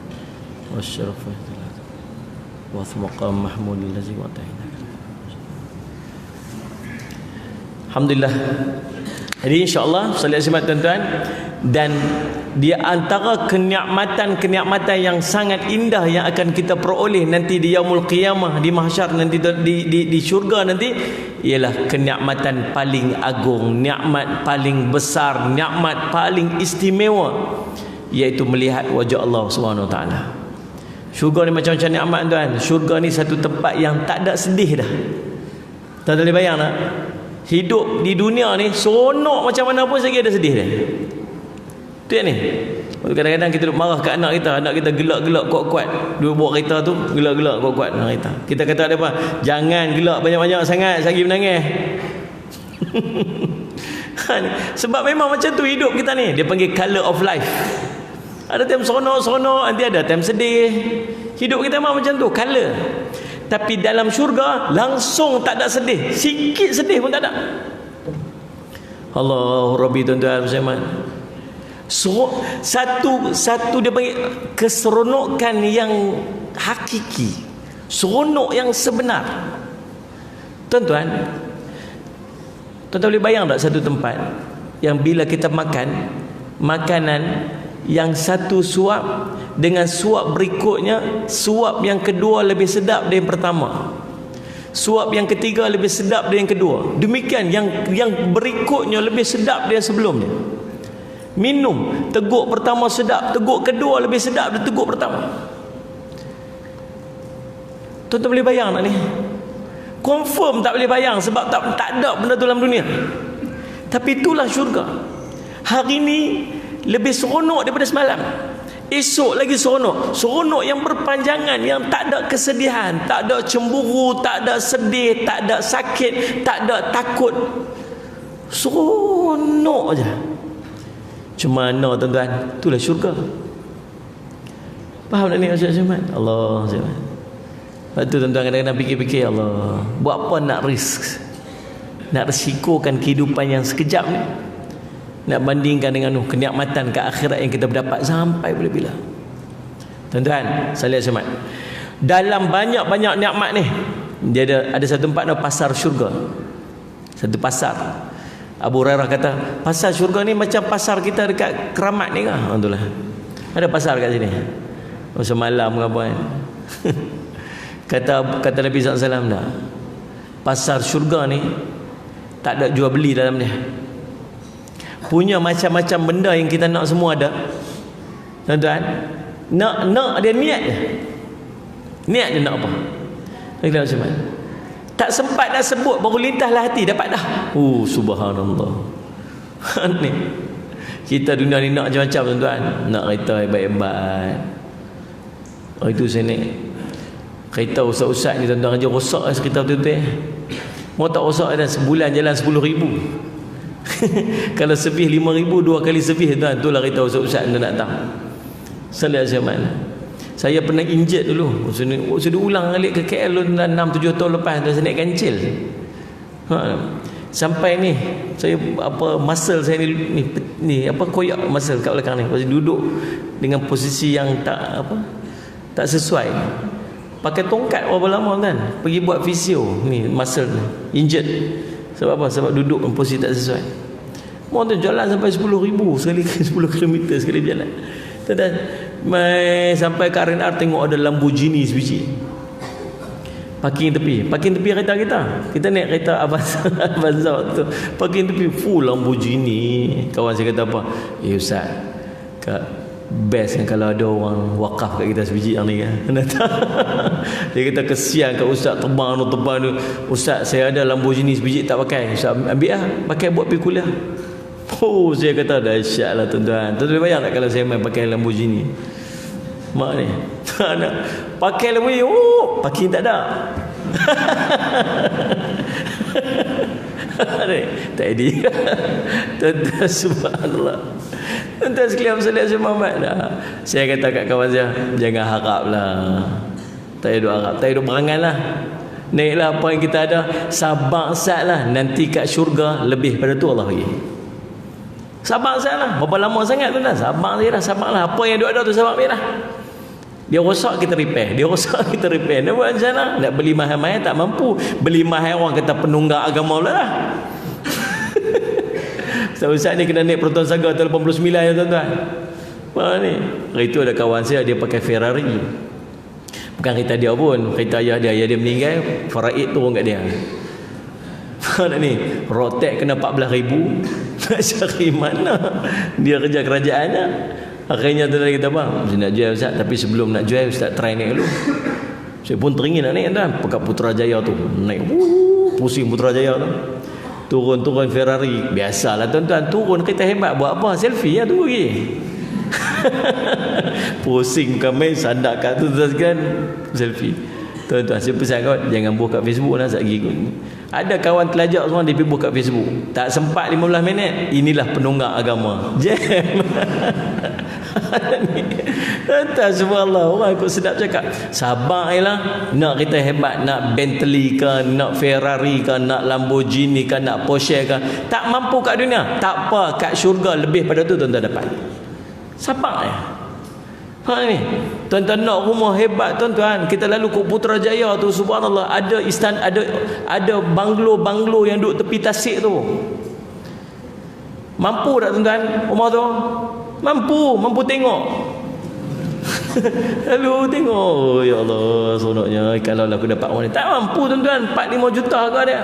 والشرف ومقام محمود الذي وعدته. Alhamdulillah. Jadi insya-Allah salat Jumaat tuan-tuan, dan di antara kenikmatan yang sangat indah yang akan kita peroleh nanti di yaumul qiyamah, di mahsyar nanti, di syurga nanti, ialah kenikmatan paling agung, nikmat paling besar, nikmat paling istimewa, iaitu melihat wajah Allah Subhanahu Wa Taala. Syurga ni macam-macam nikmat tuan. Syurga ni satu tempat yang tak ada sedih dah. Tak boleh bayang tak? Hidup di dunia ni seronok macam mana pun lagi ada sedih dia. Tu ni. Kadang-kadang kita duk marah ke anak kita gelak-gelak kuat-kuat. Dua bawa kereta tu gelak-gelak kuat-kuat dengan kereta. Kita kata ada apa? Jangan gelak banyak-banyak sangat lagi menangis. Sebab memang macam tu hidup kita ni. Dia panggil color of life. Ada time seronok-seronok, nanti ada time sedih. Hidup kita memang macam tu, color. Tapi dalam syurga langsung tak ada sedih. Sikit sedih pun tak ada. Allah Rabbi tuan-tuan muslimat. So, satu dia panggil keseronokan yang hakiki, seronok yang sebenar. Tuan-tuan boleh bayang tak satu tempat yang bila kita makan makanan yang satu suap dengan suap berikutnya, suap yang kedua lebih sedap dari yang pertama, suap yang ketiga lebih sedap dari yang kedua, demikian yang berikutnya lebih sedap dari yang sebelumnya. Minum, teguk pertama sedap, teguk kedua lebih sedap dari teguk pertama. Tuan-tuan boleh bayang tak ni? Confirm tak boleh bayang, sebab tak ada benda tu dalam dunia. Tapi itulah syurga. Hari ni lebih seronok daripada semalam. Esok lagi seronok. Seronok yang berpanjangan, yang tak ada kesedihan, tak ada cemburu, tak ada sedih, tak ada sakit, tak ada takut. Seronok je. Cuma mana tuan-tuan? Itulah syurga. Faham tak ni maksud Jumaat? Allah Jumaat. Lepas tu tuan-tuan kadang-kadang fikir-fikir, Allah, buat apa nak risk? Nak resikokan kehidupan yang sekejap ni? Nak bandingkan dengan kenikmatan ke akhirat yang kita berdapat sampai bila-bila. Tuan-tuan, saya lihat Jumaat. Dalam banyak-banyak nikmat ni, dia ada satu tempat nama pasar syurga. Satu pasar. Abu Hurairah kata, pasar syurga ni macam pasar kita dekat Keramat ni kan? Alhamdulillah. Ada pasar kat sini. Semalam ke apa kan? Kata Nabi SAW dah, pasar syurga ni tak ada jual beli dalam dia. Punya macam-macam benda yang kita nak semua ada. Tuan-tuan, nak dia niat je. Niat je nak apa. Kita macam mana? Tak sempat dah sebut, baru lintahlah hati, dapat dah. Subhanallah. Ni kita dunia ni nak macam-macam tuan-tuan. Nak kereta hebat-hebat. Itu sini kereta usah-usah ni tuan-tuan, kerja rosak lah kereta betul-betul. Mau tak rosak dah, sebulan jalan 10,000. Kalau servis 5,000, 2 kali servis tuan, itulah kereta usah-usah anda nak tahu. Salat zaman. Saya pernah injet dulu. Sudah ulang balik ke KL 6-7 tahun lepas tu saya naik kancil. Sampai ni saya muscle saya ni koyak muscle kat belakang ni. Pasal duduk dengan posisi yang tak sesuai. Pakai tongkat berapa lama kan? Pergi buat fisio ni muscle ni. Injet. Sebab apa? Sebab duduk posisi tak sesuai. Mau tu jalan sampai 10,000 sekali, 10 km sekali jalan. Sampai ke RNR tengok ada Lamborghini sebiji. Parking tepi kereta kita naik kereta Avanza tu, parking tepi full Lamborghini. Kawan saya kata apa, Ustaz, best kan kalau ada orang wakaf kat kita sebiji yang ni kan. Dia kata kesian kat Ustaz terbang tu. Ustaz, saya ada Lamborghini sebiji tak pakai. Ustaz ambil lah, pakai buat pergi kuliah. Saya kata dahsyat lah tuan-tuan. Tuan-tuan bayang tak kalau saya main pakai Lamborghini? Mak ni pakai Lamborghini, parking tak ada. Tak ada. Tuan-tuan, subhanallah. Tuan-tuan sekalian sallallahu alaihi wasallam. Saya kata kat kawan saya, jangan haraplah. Tak ada harap, tak ada berangan lah. Naiklah apa yang kita ada, sabar satlah, nanti kat syurga lebih pada tu Allah bagi. Sabar satlah. Berapa lama sangat tuan-tuan? Sabarlah. Apa yang ada tu sabar lah. Dia rosak kita repair. Nak buat macam mana? Nak beli mahal-mahal tak mampu. Beli mahal orang kata penunggak agama pula lah. Ustaz ni kena naik Proton Saga tahun 89 ya tuan-tuan. Mana ni? Hari tu ada kawan saya, dia pakai Ferrari. Bukan kereta dia pun, kereta ayah dia meninggal, faraid turun kat dia. Mana ni? Rotek kena 14,000. Nak cari mana? Dia kerja kerajaannya. Akhirnya tu kita bang, saya nak jual Ustaz, tapi sebelum nak jual Ustaz try naik dulu. Saya pun teringin nak naik tuan, pekat Putrajaya tu naik, pusing Putrajaya tu, turun Ferrari. Biasalah tuan-tuan, turun kereta hebat, buat apa? Selfie lah, tunggu lagi. Pusing kami sandak kat tu kan, selfie. Tuan-tuan, saya pesan kau jangan buka Facebook lah lagi. Ada kawan telajak semua dia pergi buka Facebook, tak sempat 15 minit, inilah penunggak agama. Jam. Tuan-tuan, subhanallah, orang ikut sedap cakap. Sabar lah. Nak kereta hebat, nak Bentley ke, nak Ferrari ke, nak Lamborghini ke, nak Porsche ke, tak mampu kat dunia, tak apa, kat syurga lebih pada tu tuan-tuan dapat. Sabar ya. Ni tuan-tuan nak rumah hebat tuan-tuan, kita lalu ke Putrajaya tu, subhanallah, ada istana, ada banglo yang duduk tepi tasik tu. Mampu tak tuan-tuan rumah tu? Mampu tengok. Lalu tengok, ya Allah, seronoknya kalau aku dapat orang ni. Tak mampu tuan-tuan, 4-5 juta ke dia.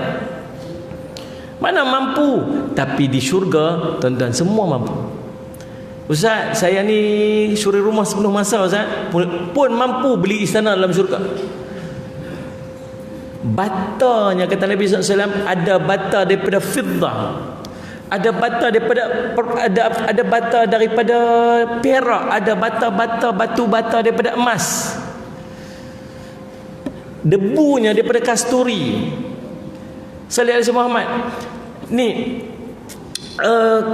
Mana mampu? Tapi di syurga tuan-tuan semua mampu. Ustaz, saya ni suri rumah sepenuh masa Ustaz, pun mampu beli istana dalam syurga. Batanya kata Nabi SAW, ada bata daripada fiddah, ada bata daripada ada bata daripada perak, ada batu bata daripada emas, debunya daripada kasturi. Sallallahu alaihi Muhammad ni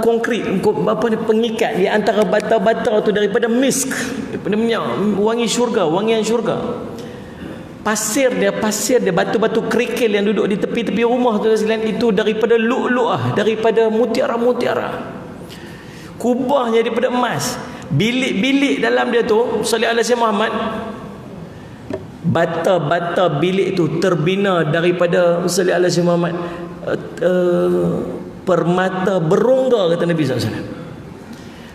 konkrit apa ni, pengikat di antara bata-bata tu daripada misk, daripada minyak wangi syurga, wangian syurga. Pasir dia batu-batu kerikil yang duduk di tepi-tepi rumah tu sekalian, itu daripada lu'lu'ah, daripada mutiara-mutiara. Kubahnya daripada emas. Bilik-bilik dalam dia tu, sallallahu alaihi Muhammad, bata-bata bilik tu terbina daripada sallallahu alaihi Muhammad permata berongga, kata Nabi SAW.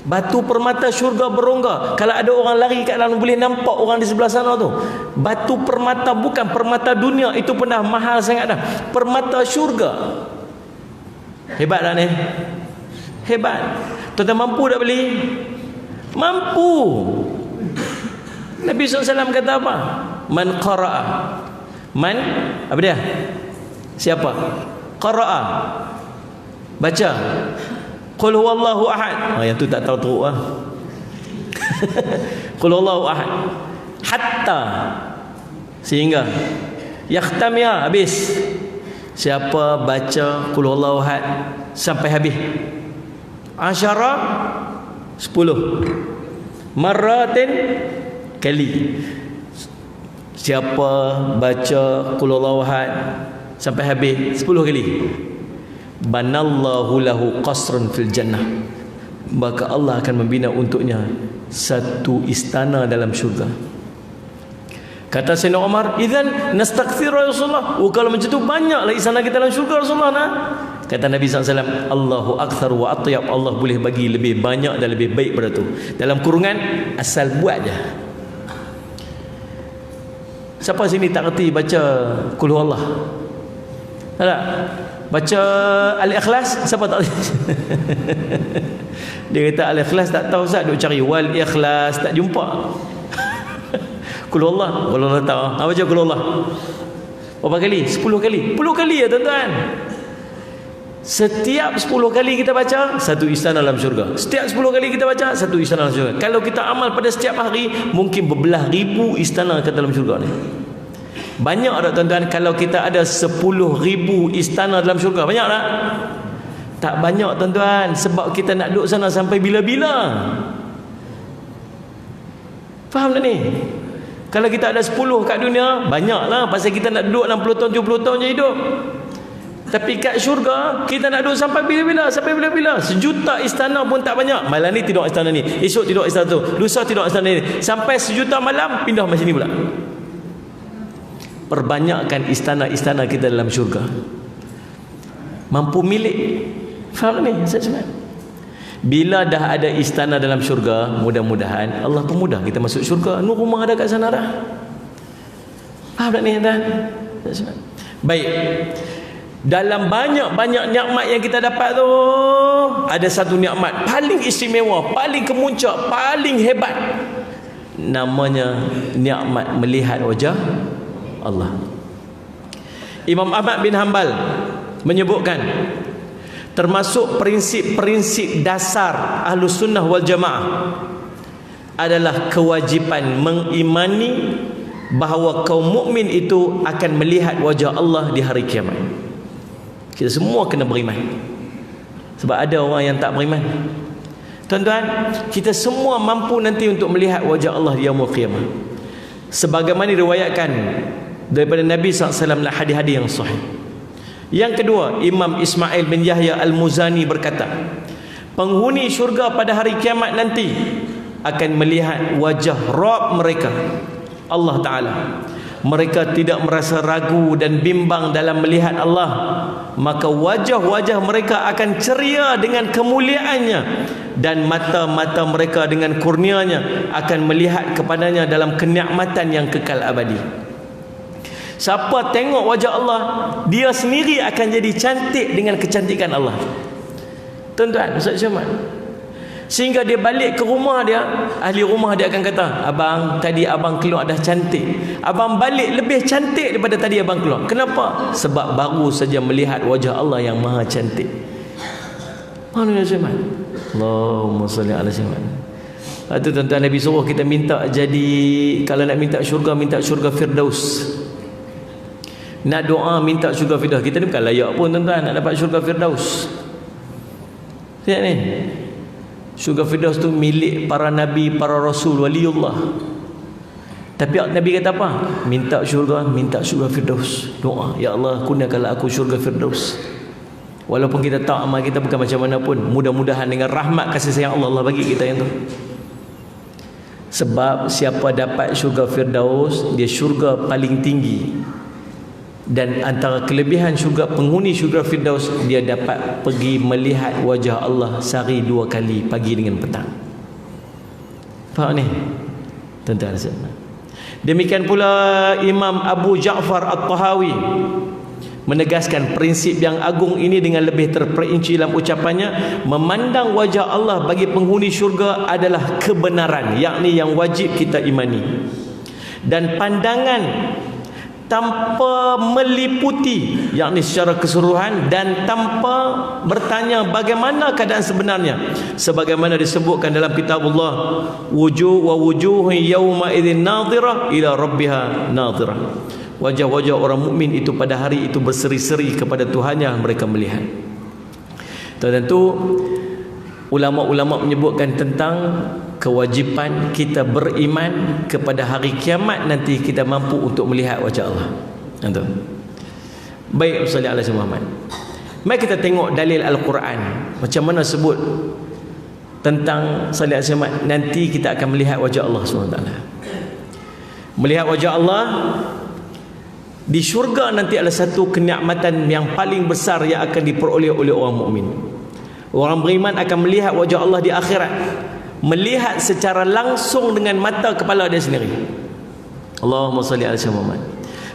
Batu permata syurga berongga. Kalau ada orang lari kat dalam, boleh nampak orang di sebelah sana tu. Batu permata, bukan permata dunia, itu pun dah mahal sangat dah. Permata syurga. Hebat dah ni. Hebat. Tuan-tuan mampu tak beli? Mampu. Nabi SAW kata apa? Man qara'a. Man, apa dia? Siapa? Qara'a. Baca Qul huwallahu ahad. Yang tu tak tahu teruk lah. Qul huwallahu ahad hatta, sehingga yakhtamia, habis. Siapa baca Qul huwallahu ahad sampai habis, 10 maratin, kali. Siapa baca Qul huwallahu ahad sampai habis 10 kali, banallahu lahu qasrun fil jannah, maka Allah akan membina untuknya satu istana dalam syurga. Kata Sayyidina Umar, idzan nastakthir Rasulullah, kalau macam tu banyaklah istana kita dalam syurga Rasulullah nah. Kata Nabi SAW, Allahu akthar wa atyab, Allah boleh bagi lebih banyak dan lebih baik pada tu. Dalam kurungan, asal buat je. Siapa sini tak kerti baca Qul Huwallah? Tak? Baca Al-Ikhlas, siapa tak kerti? Dia kata Al-Ikhlas tak tahu Ustaz, duk cari Wal Ikhlas tak jumpa. Qul Huwallah, Qul Huwallah tahu. Baca Qul Huwallah. Berapa kali? 10 kali. 10 kali ya tuan-tuan. Setiap 10 kali kita baca, satu istana dalam syurga. Setiap 10 kali kita baca, satu istana dalam syurga. Kalau kita amal pada setiap hari, mungkin berbelah ribu istana ke dalam syurga ni. Banyak tak tuan-tuan kalau kita ada 10,000 istana dalam syurga? Banyak tak? Tak banyak tuan-tuan. Sebab kita nak duduk sana sampai bila-bila. Faham tak ni? Kalau kita ada 10 kat dunia, banyaklah. Pasal kita nak duduk 60 tahun, 70 tahun je hidup. Tapi kat syurga, kita nak duduk sampai bila-bila? Sampai bila-bila? 1,000,000 istana pun tak banyak. Malam ni tidur istana ni, esok tidur istana tu, lusa tidur istana ni. Sampai 1,000,000 malam, pindah macam ni pula. Perbanyakkan istana-istana kita dalam syurga. Mampu milik. Faham ni? Bila dah ada istana dalam syurga, mudah-mudahan Allah pemudah kita masuk syurga. Nur rumah ada kat sana dah. Faham tak ni tuan? Baik. Dalam banyak-banyak nikmat yang kita dapat tu, ada satu nikmat paling istimewa, paling kemuncak, paling hebat. Namanya nikmat melihat wajah Allah. Imam Ahmad bin Hanbal menyebutkan, termasuk prinsip-prinsip dasar Ahlus Sunnah wal Jamaah adalah kewajipan mengimani bahawa kaum mukmin itu akan melihat wajah Allah di hari kiamat. Kita semua kena beriman. Sebab ada orang yang tak beriman. Tuan-tuan, kita semua mampu nanti untuk melihat wajah Allah di yaumul qiyamah. Sebagaimana diriwayatkan daripada Nabi SAW, hadis-hadis yang sahih. Yang kedua, Imam Ismail bin Yahya Al-Muzani berkata, penghuni syurga pada hari kiamat nanti akan melihat wajah Rabb mereka, Allah Ta'ala. Mereka tidak merasa ragu dan bimbang dalam melihat Allah. Maka wajah-wajah mereka akan ceria dengan kemuliaannya, dan mata-mata mereka dengan kurnianya akan melihat kepadanya dalam kenikmatan yang kekal abadi. Siapa tengok wajah Allah, dia sendiri akan jadi cantik dengan kecantikan Allah. Tuan-tuan, Ustaz Syamad, sehingga dia balik ke rumah dia, ahli rumah dia akan kata, abang, tadi abang keluar dah cantik. Abang balik lebih cantik daripada tadi abang keluar. Kenapa? Sebab baru saja melihat wajah Allah yang maha cantik. Mana ya Syamad? Allahumma salli ala Syamad. Itu tuan-tuan, Nabi suruh kita minta jadi, kalau nak minta syurga, minta syurga Firdaus. Nak doa minta syurga Firdaus. Kita ni bukan layak pun tuan-tuan nak dapat syurga Firdaus. Lihat ni, syurga Firdaus tu milik para nabi, para rasul, waliullah. Tapi Nabi kata apa? Minta syurga Firdaus. Doa, ya Allah, kurniakanlah aku syurga Firdaus. Walaupun kita tak amal kita bukan macam mana pun, mudah-mudahan dengan rahmat kasih sayang Allah, Allah bagi kita yang tu. Sebab siapa dapat syurga Firdaus, dia syurga paling tinggi. Dan antara kelebihan syurga, penghuni syurga Firdaus, dia dapat pergi melihat wajah Allah sehari 2 kali, pagi dengan petang. Faham ni? Tuan-tuan. Demikian pula Imam Abu Ja'far At-Tahawi menegaskan prinsip yang agung ini dengan lebih terperinci dalam ucapannya, memandang wajah Allah bagi penghuni syurga adalah kebenaran, yakni yang wajib kita imani. Dan pandangan tanpa meliputi, yakni secara keseluruhan, dan tanpa bertanya bagaimana keadaan sebenarnya, sebagaimana disebutkan dalam kitabullah, wujuhun yawma idzin nadhirah ila rabbiha nadhirah. Wajah-wajah orang mukmin itu pada hari itu berseri-seri kepada Tuhannya mereka melihat. Tentu ulama-ulama menyebutkan tentang kewajipan kita beriman kepada hari kiamat nanti kita mampu untuk melihat wajah Allah. Itu. Baik, sallallahu alaihi wasallam. Mari kita tengok dalil Al-Quran. Macam mana sebut tentang sallallahu alaihi wasallam nanti kita akan melihat wajah Allah SWT. Melihat wajah Allah di syurga nanti adalah satu kenikmatan yang paling besar yang akan diperoleh oleh orang mukmin. Orang beriman akan melihat wajah Allah di akhirat, melihat secara langsung dengan mata kepala dia sendiri. Allahumma salli ala sayyidina Muhammad.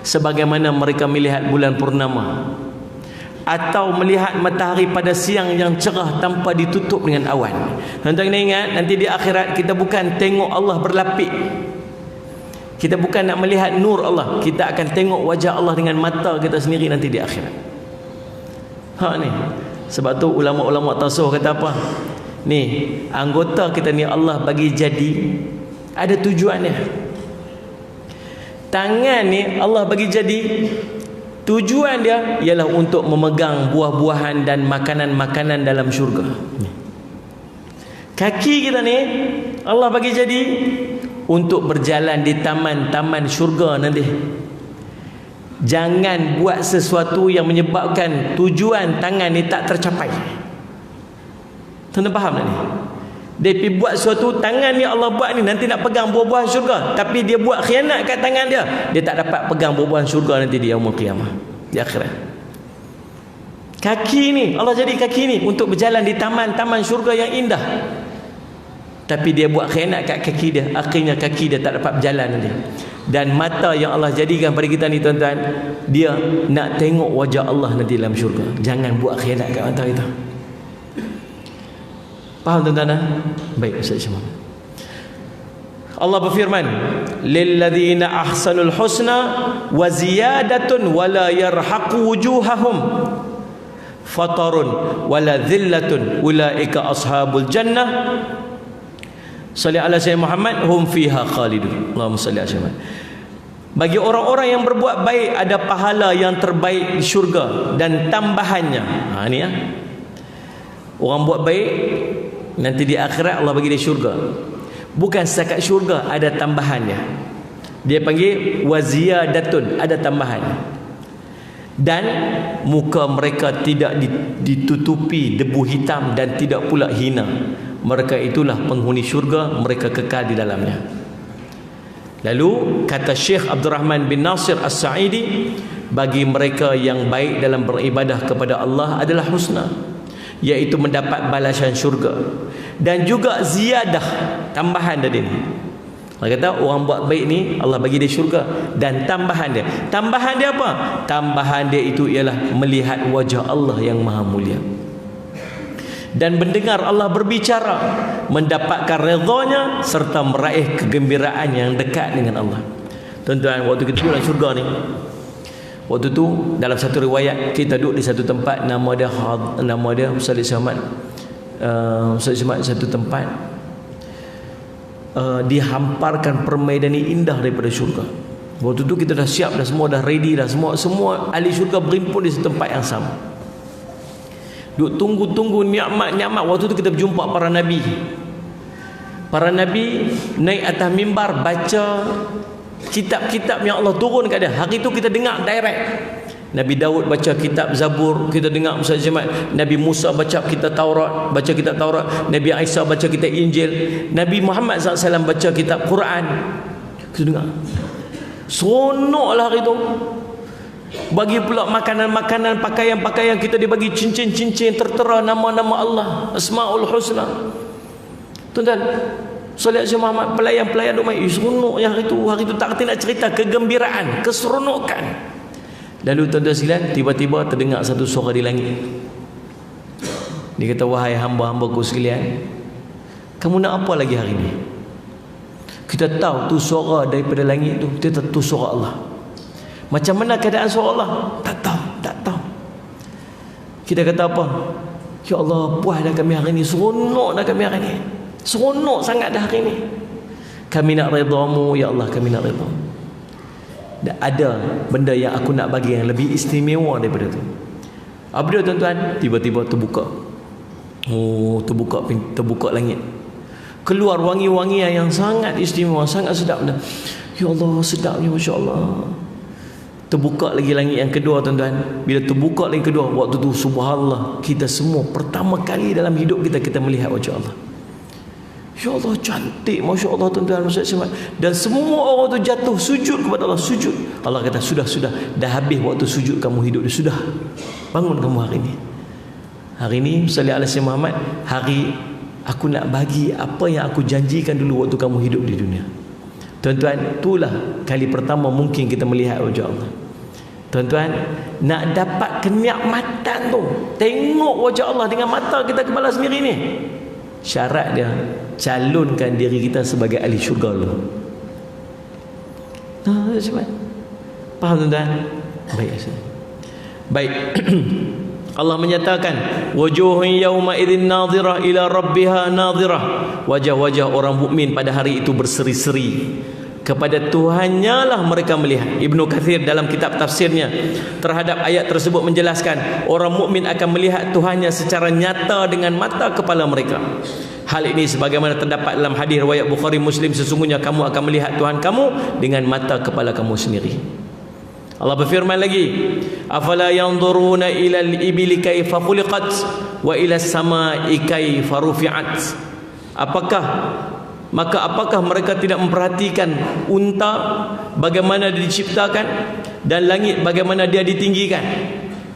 Sebagaimana mereka melihat bulan purnama atau melihat matahari pada siang yang cerah tanpa ditutup dengan awan. Tuan-tuan kena ingat, nanti di akhirat kita bukan tengok Allah berlapik. Kita bukan nak melihat nur Allah, kita akan tengok wajah Allah dengan mata kita sendiri nanti di akhirat. Ni. Sebab tu ulama-ulama tasawuf kata apa? Ni, anggota kita ni Allah bagi jadi ada tujuannya. Tangan ni Allah bagi jadi, tujuan dia ialah untuk memegang buah-buahan dan makanan-makanan dalam syurga. Kaki kita ni Allah bagi jadi untuk berjalan di taman-taman syurga nanti. Jangan buat sesuatu yang menyebabkan tujuan tangan ni tak tercapai. Tuan-tuan faham tak ni? Dia pergi buat sesuatu, tangan ni Allah buat ni nanti nak pegang buah-buahan syurga, tapi dia buat khianat kat tangan dia, dia tak dapat pegang buah-buahan syurga nanti di yaumul qiyamah, di akhirat. Kaki ni Allah jadi kaki ni untuk berjalan di taman-taman syurga yang indah, tapi dia buat khianat kat kaki dia, akhirnya kaki dia tak dapat berjalan nanti. Dan mata yang Allah jadikan pada kita ni tuan-tuan, dia nak tengok wajah Allah nanti dalam syurga. Jangan buat khianat kat mata kita. Faham tuan-tuan? Baik, Ustaz Syamah. Allah berfirman, lilladzina ahsanul husna wa ziyadatun wa la yarhaqu wujuhahum fatarun wa la dhillatun ulaika ashabul jannah salli ala sayyidina Muhammad hum fiha khalidun. Allahumma salli ala sayyidina. Bagi orang-orang yang berbuat baik ada pahala yang terbaik di syurga dan tambahannya. Ni ya. Orang buat baik nanti di akhirat Allah bagi dia syurga. Bukan setakat syurga, ada tambahannya. Dia panggil waziyadatun, ada tambahan. Dan muka mereka tidak ditutupi debu hitam dan tidak pula hina. Mereka itulah penghuni syurga, mereka kekal di dalamnya. Lalu kata Syekh Abdul Rahman bin Nasir As-Sa'idi, bagi mereka yang baik dalam beribadah kepada Allah adalah husna, iaitu mendapat balasan syurga, dan juga ziyadah, tambahan tadi ni. Allah kata orang buat baik ni Allah bagi dia syurga, dan tambahan dia apa? Tambahan dia itu ialah melihat wajah Allah yang maha mulia dan mendengar Allah berbicara, mendapatkan redhanya serta meraih kegembiraan yang dekat dengan Allah. Tuan-tuan, waktu kita dalam syurga ni, waktu tu dalam satu riwayat kita duduk di satu tempat, nama dia Ustaz Syamad, satu tempat dihamparkan permaidani indah daripada syurga. Waktu tu kita dah siap dah, semua dah ready dah, semua ahli syurga berhimpun di satu tempat yang sama. Duk tunggu nikmat-nikmat. Waktu tu kita berjumpa para nabi. Para nabi naik atas mimbar baca kitab-kitab yang Allah turun kat dia. Hari tu kita dengar direct. Nabi Daud baca kitab Zabur, kita dengar Ustaz Jamal. Nabi Musa baca kitab Taurat, Nabi Isa baca kitab Injil, Nabi Muhammad SAW baca kitab Quran. Kita dengar. Seronoklah hari tu. Bagi pula makanan-makanan, pakaian-pakaian, kita dibagi cincin-cincin tertera nama-nama Allah, Asmaul Husna. Tuan-tuan, solat Muhammad, pelayan-pelayan duk main, seronok yang hari tu tak kerti nak cerita, kegembiraan, keseronokan. Lalu tuan-tuan sekalian, tiba-tiba terdengar satu suara di langit. Dia kata, wahai hamba-hambaku sekalian, kamu nak apa lagi hari ni? Kita tahu tu suara daripada langit tu, kita tahu tu suara Allah. Macam mana keadaan suara Allah? Tak tahu. Kita kata apa? Ya Allah, puas dah kami hari ni, seronok dah kami hari ni, seronok sangat dah hari ni. Kami nak redha-Mu ya Allah, kami nak redha. Dan ada benda yang aku nak bagi yang lebih istimewa daripada tu. Apa dia tuan-tuan? Tiba-tiba terbuka. Terbuka langit. Keluar wangi-wangian yang sangat istimewa, sangat sedap dah. Ya Allah, sedapnya, masya-Allah. Terbuka lagi langit yang kedua tuan-tuan. Bila terbuka lagi kedua, waktu tu subhanallah, kita semua pertama kali dalam hidup kita melihat wajah Allah. Ya Allah, cantik, masya Allah tuan-tuan. Dan semua orang tu jatuh sujud kepada Allah, sujud. Allah kata, sudah, dah habis waktu sujud kamu hidup, sudah, bangun kamu hari ni. Hari ni salli ala sayyidina Muhammad, hari aku nak bagi apa yang aku janjikan dulu waktu kamu hidup di dunia. Tuan-tuan, itulah kali pertama mungkin kita melihat wajah Allah. Tuan-tuan, nak dapat kenikmatan tu, tengok wajah Allah dengan mata kita kepala sendiri ni, syarat dia calonkan diri kita sebagai ahli syurga dulu. Faham tuan-tuan? Baik. Allah menyatakan wujuhun yauma idzin nadhirah ila rabbiha nadhirah. Wajah-wajah orang mukmin pada hari itu berseri-seri, kepada Tuhannya lah mereka melihat. Ibnu Katsir dalam kitab tafsirnya terhadap ayat tersebut menjelaskan orang mukmin akan melihat Tuhannya secara nyata dengan mata kepala mereka. Hal ini sebagaimana terdapat dalam hadis riwayat Bukhari Muslim, sesungguhnya kamu akan melihat Tuhan kamu dengan mata kepala kamu sendiri. Allah berfirman lagi, afala yanzuruna ila al-ibili kaifa khuliqat wa ila as-samai kaifa rufi'at. Apakah mereka tidak memperhatikan unta bagaimana dia diciptakan dan langit bagaimana dia ditinggikan?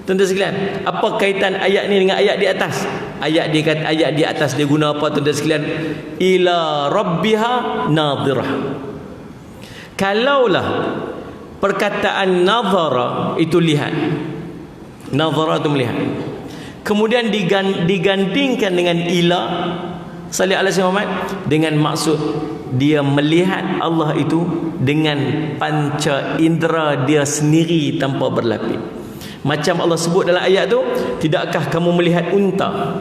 Tuan-tuan sekalian, apa kaitan ayat ni dengan ayat di atas? Ayat di atas dia guna apa tuan-tuan sekalian? Ila rabbiha nadhirah. Kalaulah perkataan nazara itu lihat, nazara itu melihat, kemudian digandingkan dengan ila salih alaihi Muhammad, dengan maksud dia melihat Allah itu dengan panca indera dia sendiri tanpa berlapis. Macam Allah sebut dalam ayat tu, tidakkah kamu melihat unta?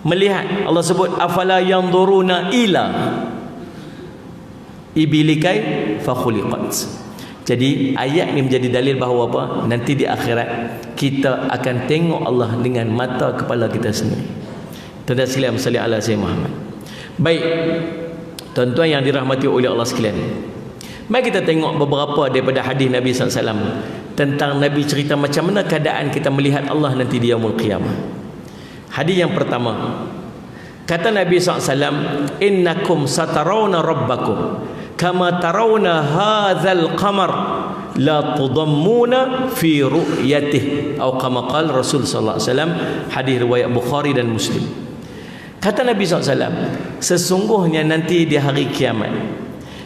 Melihat, Allah sebut afala yanzuruna ila ibilikai fa khuliqat. Jadi ayat ni menjadi dalil bahawa apa? Nanti di akhirat kita akan tengok Allah dengan mata kepala kita sendiri. Tuan-tuan sekalian, salli ala sayyidina Muhammad. Baik, tuan-tuan yang dirahmati oleh Allah sekalian, mari kita tengok beberapa daripada hadis Nabi SAW tentang Nabi cerita macam mana keadaan kita melihat Allah nanti di yaumul qiyamah. Hadis yang pertama, kata Nabi SAW, innakum satarawna rabbakum kama tarawna hadzal qamar la tudammuna fi ru'yatihi, atau kama qala Rasul sallallahu alaihi wasallam, hadis riwayat Bukhari dan Muslim. Kata Nabi SAW, sesungguhnya nanti di hari kiamat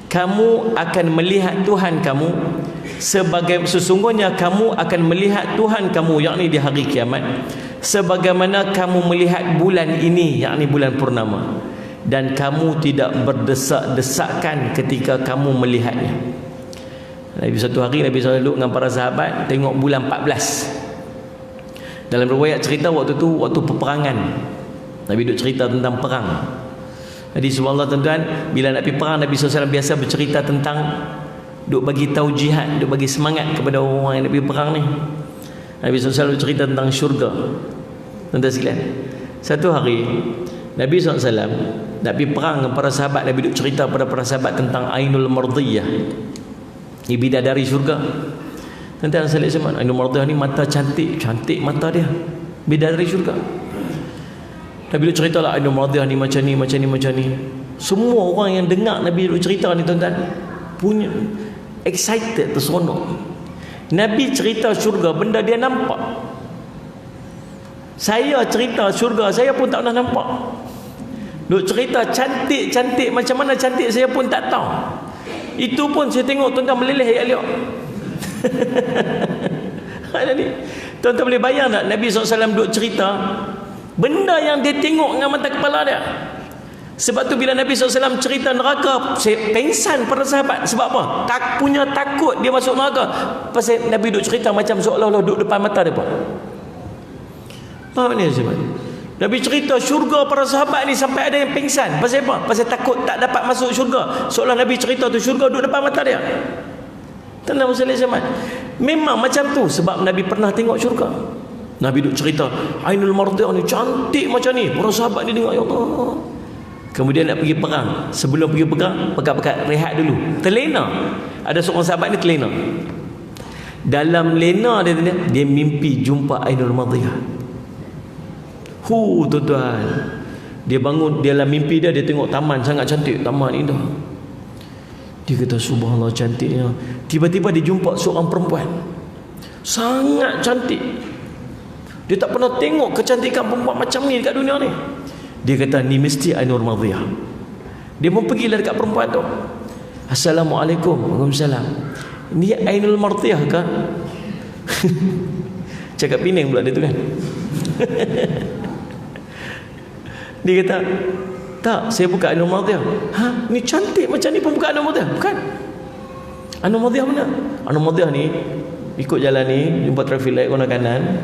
kamu akan melihat Tuhan kamu sesungguhnya kamu akan melihat Tuhan kamu, yakni di hari kiamat, sebagaimana kamu melihat bulan ini, yakni bulan purnama, dan kamu tidak berdesak-desakan ketika kamu melihatnya. Nabi satu hari Nabi SAW duduk dengan para sahabat tengok bulan 14. Dalam riwayat cerita waktu tu waktu peperangan, Nabi duduk cerita tentang perang. Jadi subhanallah tuan-tuan, bila nak pergi perang, Nabi SAW biasa bercerita tentang duk bagi tahu jihad, duk bagi semangat kepada orang yang nak pergi perang ni. Nabi SAW cerita tentang syurga. Tuan-tuan sekalian, satu hari Nabi SAW nak pergi perang dengan para sahabat. Nabi duk cerita pada para sahabat tentang Ainul Mardiyah, ni bidadari syurga. Tuan-tuan sekalian, Ainul Mardiyah ni mata cantik, cantik mata dia, bidadari syurga. Nabi duk cerita lah Ainul Mardiyah ni macam ni, macam ni, macam ni. Semua orang yang dengar Nabi duk cerita ni tuan-tuan punya excited, terseronok. Nabi cerita syurga, benda dia nampak. Saya cerita syurga, saya pun tak pernah nampak. Duk cerita cantik-cantik, macam mana cantik saya pun tak tahu. Itu pun saya tengok tuan-tuan meleleh ayat-ayat. Tuan-tuan boleh bayang tak Nabi SAW duk cerita benda yang dia tengok dengan mata kepala dia. Sebab tu bila Nabi SAW cerita neraka, saya pengsan para sahabat. Sebab apa? Punya takut dia masuk neraka. Pasal Nabi duk cerita macam seolah-olah duduk depan mata dia pun. Faham ni sahabat? Nabi cerita syurga para sahabat ni sampai ada yang pengsan. Pasal apa? Pasal takut tak dapat masuk syurga. Seolah Nabi cerita tu syurga duduk depan mata dia. Tenang masalah sahabat. Memang macam tu sebab Nabi pernah tengok syurga. Nabi duk cerita Ainul Mardiyah ni cantik macam ni. Para sahabat ni dengar, ya Allah. Kemudian nak pergi perang. Sebelum pergi perang, pekat-pekat rehat dulu, terlena. Ada seorang sahabat ni terlena. Dalam lena dia mimpi jumpa Ainul Mardiyah. Tuan-tuan, dia bangun, dia dalam mimpi dia tengok taman sangat cantik, taman indah. Dia kata subhanallah cantiknya. Tiba-tiba dia jumpa seorang perempuan sangat cantik. Dia tak pernah tengok kecantikan perempuan macam ni dekat dunia ni. Dia kata ni mesti Ainul Mardiyah. Dia pun pergilah dekat perempuan tu. Assalamualaikum. Waalaikumsalam. Ini Ainul Martiyah kah? Cakap Penang pula dia tu kan. Dia kata, tak, saya buka Ainul Martiyah. Ha, ni cantik macam ni pembukaan Ainul Martiyah? Bukan. Ainul Martiyah mana? Ainul Martiyah ni ikut jalan ni, jumpa traffic light kona kanan.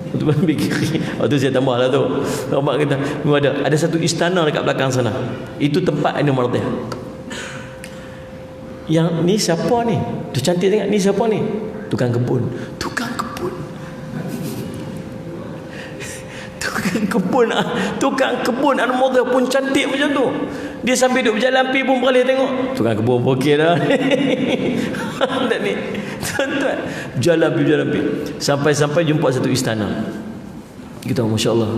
Untuk ambil kiri. Waktu saya tambah lah tu. Mak kata, ada satu istana dekat belakang sana. Itu tempat Ainul Martiyah. Yang ni siapa ni? Dia cantik sangat. Ni siapa ni? Tukang kebun. Tukang kebun. Tukang kebun Ainul Martiyah pun cantik macam tu. Dia sambil duduk berjalan pergi pun beralih tengok. Tukang kebun pun okey dah. Dan ni tuan-tuan jalan pergi sampai jumpa satu istana. Kita masya-Allah.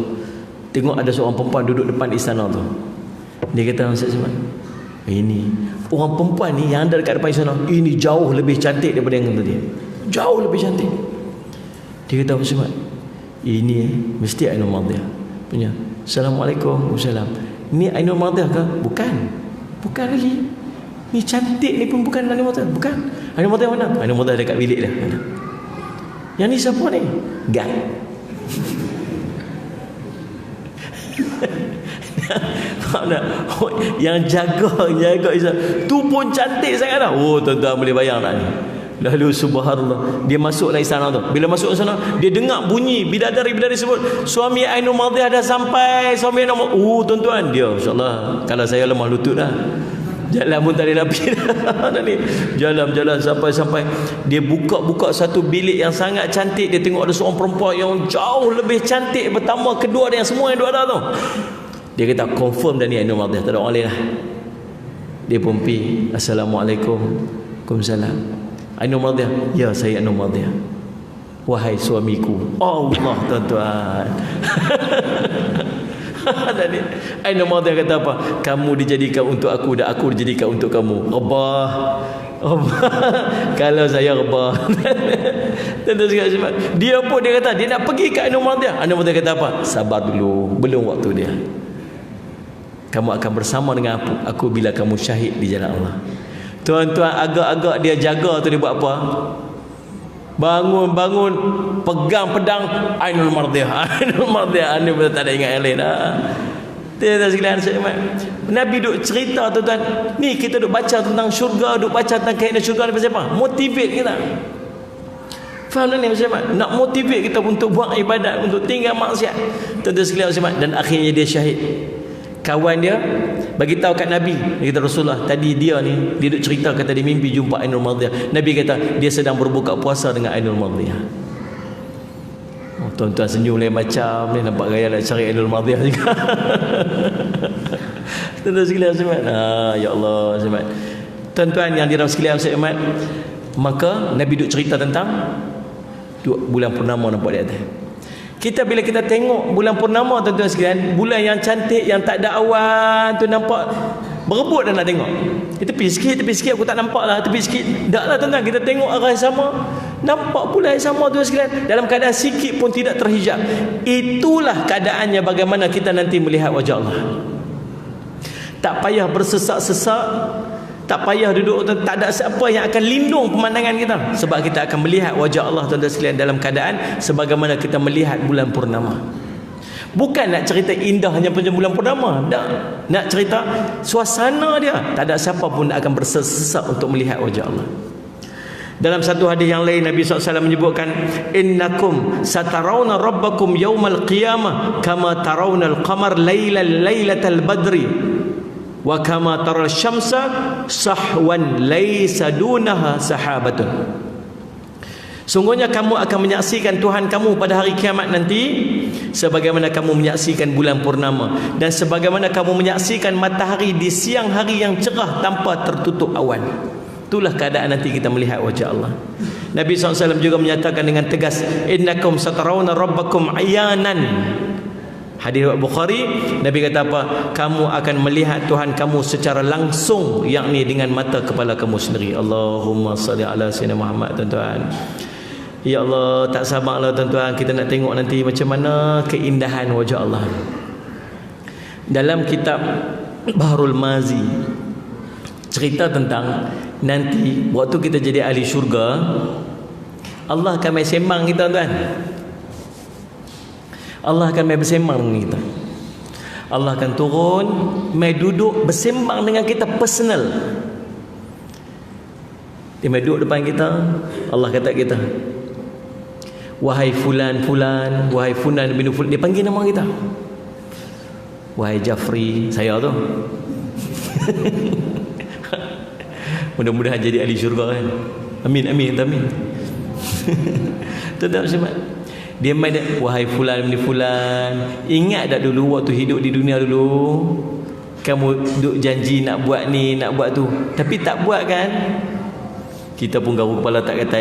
Tengok ada seorang perempuan duduk depan istana tu. Dia kata, Ustaz Samad, ini orang perempuan ni yang ada dekat depan istana, ini jauh lebih cantik daripada yang tadi. Jauh lebih cantik. Dia kata, Ustaz Samad, ini mesti Ainul Martiyah punya. Assalamualaikum. Waalaikumsalam. Ni Ainul Martiyah ke? Bukan. Bukan lagi. Ni cantik ni pun bukan Ainul Martiyah. Bukan. Ainul Martiyah mana? Ainul Martiyah dekat bilik dah. Yang ni siapa ni? Guy. Yang jaga Isa tu pun cantik sangat dah. Oh, tuan-tuan boleh bayang tak ni? Lalu subhanallah, dia masuk dalam istana tu. Bila masuk ke sana, dia dengar bunyi bidadari sebut, suami Ainul Martiyah dah sampai. Suami Ainul Martiyah. Oh, tuan-tuan, dia insya-Allah kalau saya lemah lutut dah. Jalan pun tak ada api dah. Jalan sampai dia buka satu bilik yang sangat cantik. Dia tengok ada seorang perempuan yang jauh lebih cantik bertambah kedua dia semua yang dua ada tu. Dia kata confirm dah ni Ainul Martiyah, tak ada orang lain lah. Dia pun pergi, Assalamualaikum. Waalaikumsalam. Ainul Martiyah, ya saya Ainul Martiyah. Wahai suamiku. Allah, tuan-tuan. Dan Ainul Martiyah kata apa? Kamu dijadikan untuk aku dan aku dijadikan untuk kamu. Rebah. Kalau saya rebah. Dia pun dia kata dia nak pergi ke Ainul Martiyah. Ainul Martiyah kata apa? Sabar dulu, belum waktu dia. Kamu akan bersama dengan aku bila kamu syahid di jalan Allah. Tuan-tuan, agak-agak dia jaga tu, dia buat apa? Bangun pegang pedang Ainul Martiyah. Ainul tak ada ingat yang lain dah. Dia sekalian Nabi duk cerita tuan-tuan. Ni kita duk baca tentang syurga, duk baca tentang kaidah syurga ni pasal apa? Motivate kita. Faham tak ni macam mana? Nak motivate kita untuk buat ibadat, untuk tinggal maksiat. Tuan-tuan sekalian macam, dan akhirnya dia syahid. Kawan dia bagi tahu kat Nabi, dia kata Rasulullah, tadi dia duk cerita kata dia mimpi jumpa Ainul Martiyah. Nabi kata dia sedang berbuka puasa dengan Ainul Martiyah. Oh, tuan-tuan senyum lain macam ni, nampak gaya nak cari Ainul Martiyah juga. Tuan-tuan sekalian selamat. Ya Allah selamat. Tuan-tuan yang dirahmati sekalian selamat, maka Nabi duk cerita tentang bulan purnama nampak di atas. Bila kita tengok bulan purnama tuan-tuan sekalian, bulan yang cantik yang tak ada awan tu, nampak berebut dah nak tengok. Tepi sikit aku tak nampak lah, tepi sikit tak lah tuan-tuan, kita tengok arah sama, nampak bulan yang sama tuan sekalian, dalam keadaan sikit pun tidak terhijab. Itulah keadaannya bagaimana kita nanti melihat wajah Allah. Tak payah bersesak-sesak, tak payah duduk, tak ada siapa yang akan lindung pemandangan kita, sebab kita akan melihat wajah Allah tuan-tuan sekalian dalam keadaan sebagaimana kita melihat bulan purnama. Bukan nak cerita indah hanya pada bulan purnama, nak cerita suasana dia. Tak ada siapa pun akan bersesak untuk melihat wajah Allah. Dalam satu hadis yang lain, Nabi SAW menyebutkan, innakum satarawna rabbakum yawmal qiyamah kama tarawna al-qamar laylatal badri wa kama taral syamsa sahwan laysa dunaha sahabatun. Sungguhnya kamu akan menyaksikan Tuhan kamu pada hari kiamat nanti sebagaimana kamu menyaksikan bulan purnama, dan sebagaimana kamu menyaksikan matahari di siang hari yang cerah tanpa tertutup awan. Itulah keadaan nanti kita melihat wajah Allah. Nabi SAW juga menyatakan dengan tegas, innakum satarawna rabbakum ayanan. Hadis Bukhari, Nabi kata apa? Kamu akan melihat Tuhan kamu secara langsung, yakni dengan mata kepala kamu sendiri. Allahumma salli ala sayyidina Muhammad. Tuan-tuan, ya Allah, tak sabarlah tuan-tuan, kita nak tengok nanti macam mana keindahan wajah Allah. Dalam kitab Bahrul Mazi, cerita tentang nanti waktu kita jadi ahli syurga, Allah akan main sembang kita, tuan. Allah akan main bersembang dengan kita. Allah akan turun, main duduk bersembang dengan kita personal. Dia main duduk depan kita. Allah kata kita, wahai fulan fulan, wahai fulan bin fulan. Dia panggil nama kita, wahai Jafri, saya tu. Mudah-mudahan jadi ahli syurga kan. Amin amin amin. Tuan-tuan semua, dia main dah, wahai fulan bin fulan, ingat tak dulu waktu hidup di dunia dulu kamu duk janji nak buat ni, nak buat tu, tapi tak buat kan? Kita pun garu kepala tak kata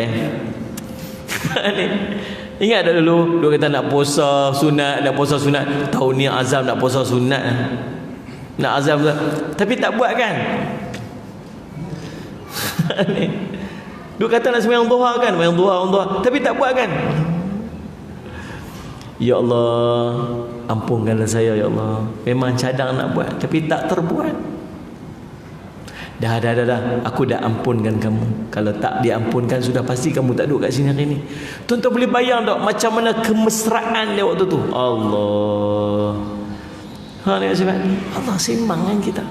ingat tak dulu dia kata nak puasa sunat, nak puasa sunat, tahun ni azam nak puasa sunat, nak azam, tapi tak buat kan? Dia kata nak sembahyang duha kan, sembahyang duha, tapi tak buat kan? Ya Allah, ampunkanlah saya ya Allah. Memang cadang nak buat tapi tak terbuat. Dah, aku dah ampunkan kamu. Kalau tak diampunkan, sudah pasti kamu tak duduk kat sini hari ni. Tuan-tuan boleh bayang tak macam mana kemesraan dia waktu tu? Allah. Allah sembang dengan kita.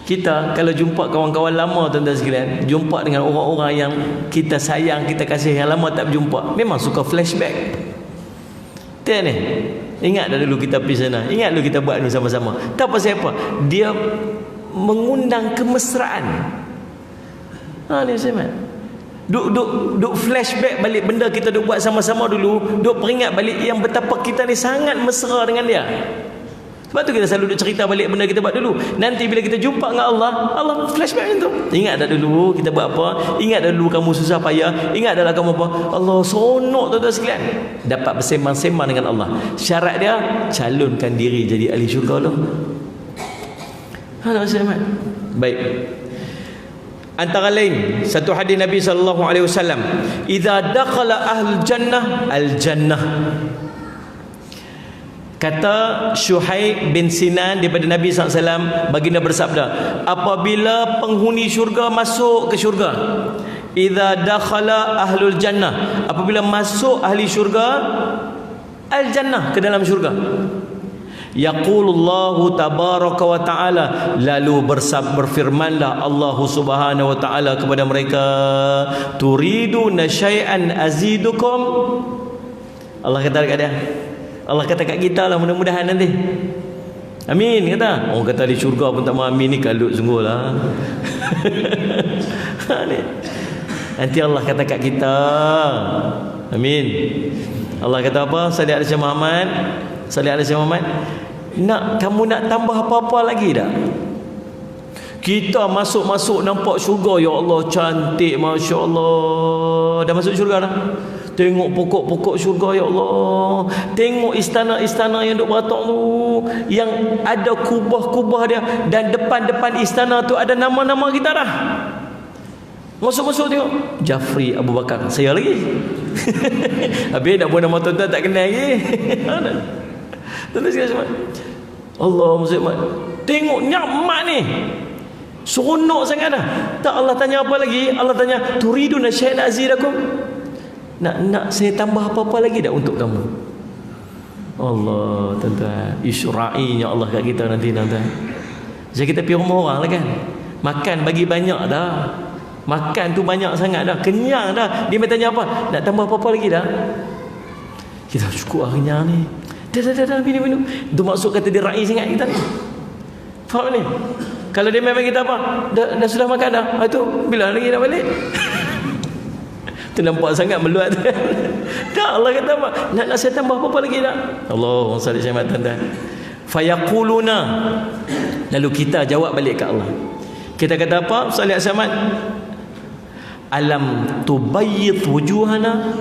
Kita kalau jumpa kawan-kawan lama, tuan-tuan sekalian, jumpa dengan orang-orang yang kita sayang, kita kasih, yang lama tak berjumpa, memang suka flashback. Tengok ni, ingat dah dulu kita pergi sana, ingat dulu kita buat ni sama-sama. Tak pasal apa, dia mengundang kemesraan. Ni saya duk flashback balik benda kita duk buat sama-sama dulu, duk peringat balik yang betapa kita ni sangat mesra dengan dia. Sebab tu kita selalu duk cerita balik benda kita buat dulu. Nanti bila kita jumpa dengan Allah, Allah flashback macam tu. Ingat dah dulu kita buat apa? Ingat dah dulu kamu susah payah? Ingat dah kamu apa? Allah sonok tuan-tuan sekalian. Dapat bersembang-sembang dengan Allah. Syarat dia, calonkan diri jadi ahli syurga lah. Baik. Antara lain satu hadis Nabi sallallahu alaihi wasallam, "Idza dakhala ahlul jannah al-jannah." Kata Syuhaib bin Sinan daripada Nabi SAW, baginda bersabda, apabila penghuni syurga masuk ke syurga, idza dakhala ahlul jannah, apabila masuk ahli syurga, al-jannah, ke dalam syurga, yaqulullahu tabaraka wa ta'ala, lalu berfirmanlah Allah subhanahu wa ta'ala kepada mereka, turiduna syai'an azidukum. Allah kata dekat dia, Allah kata kat kita lah, mudah-mudahan nanti. Amin kata. Orang kata di syurga pun tak mau amin, ni kalut sungguh lah. Nanti Allah kata kat kita, amin. Allah kata apa? Salih alaihi Muhammad, salih alaihi Muhammad. Kamu nak tambah apa-apa lagi tak? Kita masuk-masuk nampak syurga, ya Allah cantik, Masya Allah. Dah masuk syurga dah. Tengok pokok-pokok syurga, ya Allah. Tengok istana-istana yang duk beratok tu, yang ada kubah-kubah dia, dan depan-depan istana tu ada nama-nama kita dah. Masuk-masuk tengok, Jafri Abu Bakar, saya lagi. Habis nak buat nama tuan-tuan tak kenal lagi. Allah Muhammad, tengok nyaman ni, seronok sangat dah. Tak, Allah tanya apa lagi? Allah tanya, turiduna syai'an azidakum, nak saya tambah apa-apa lagi tak untuk kamu? Allah, tuan-tuan, isyra'inya Allah kat kita nanti, tuan-tuan. Jadi kita pergi rumah orang lah kan, makan bagi banyak dah, makan tu banyak sangat dah, kenyang dah. Dia tanya apa? Nak tambah apa-apa lagi dah? Kita cukup lah kenyang ni. Dah minum. Itu maksud kata dia ra'i sangat kita ni. Faham ni? Kalau dia memang kita apa? Dah sudah makan dah. Itu bila lagi nak balik? Tu nampak sangat meluat. Tak, Allah kata apa? Nak saya tambah apa lagi tak? Allah salli alaihi wasallam. Fayaquluna, lalu kita jawab balik ke Allah. Kita kata apa? Salli alaihi wasallam, alam tubayyid wujuhana,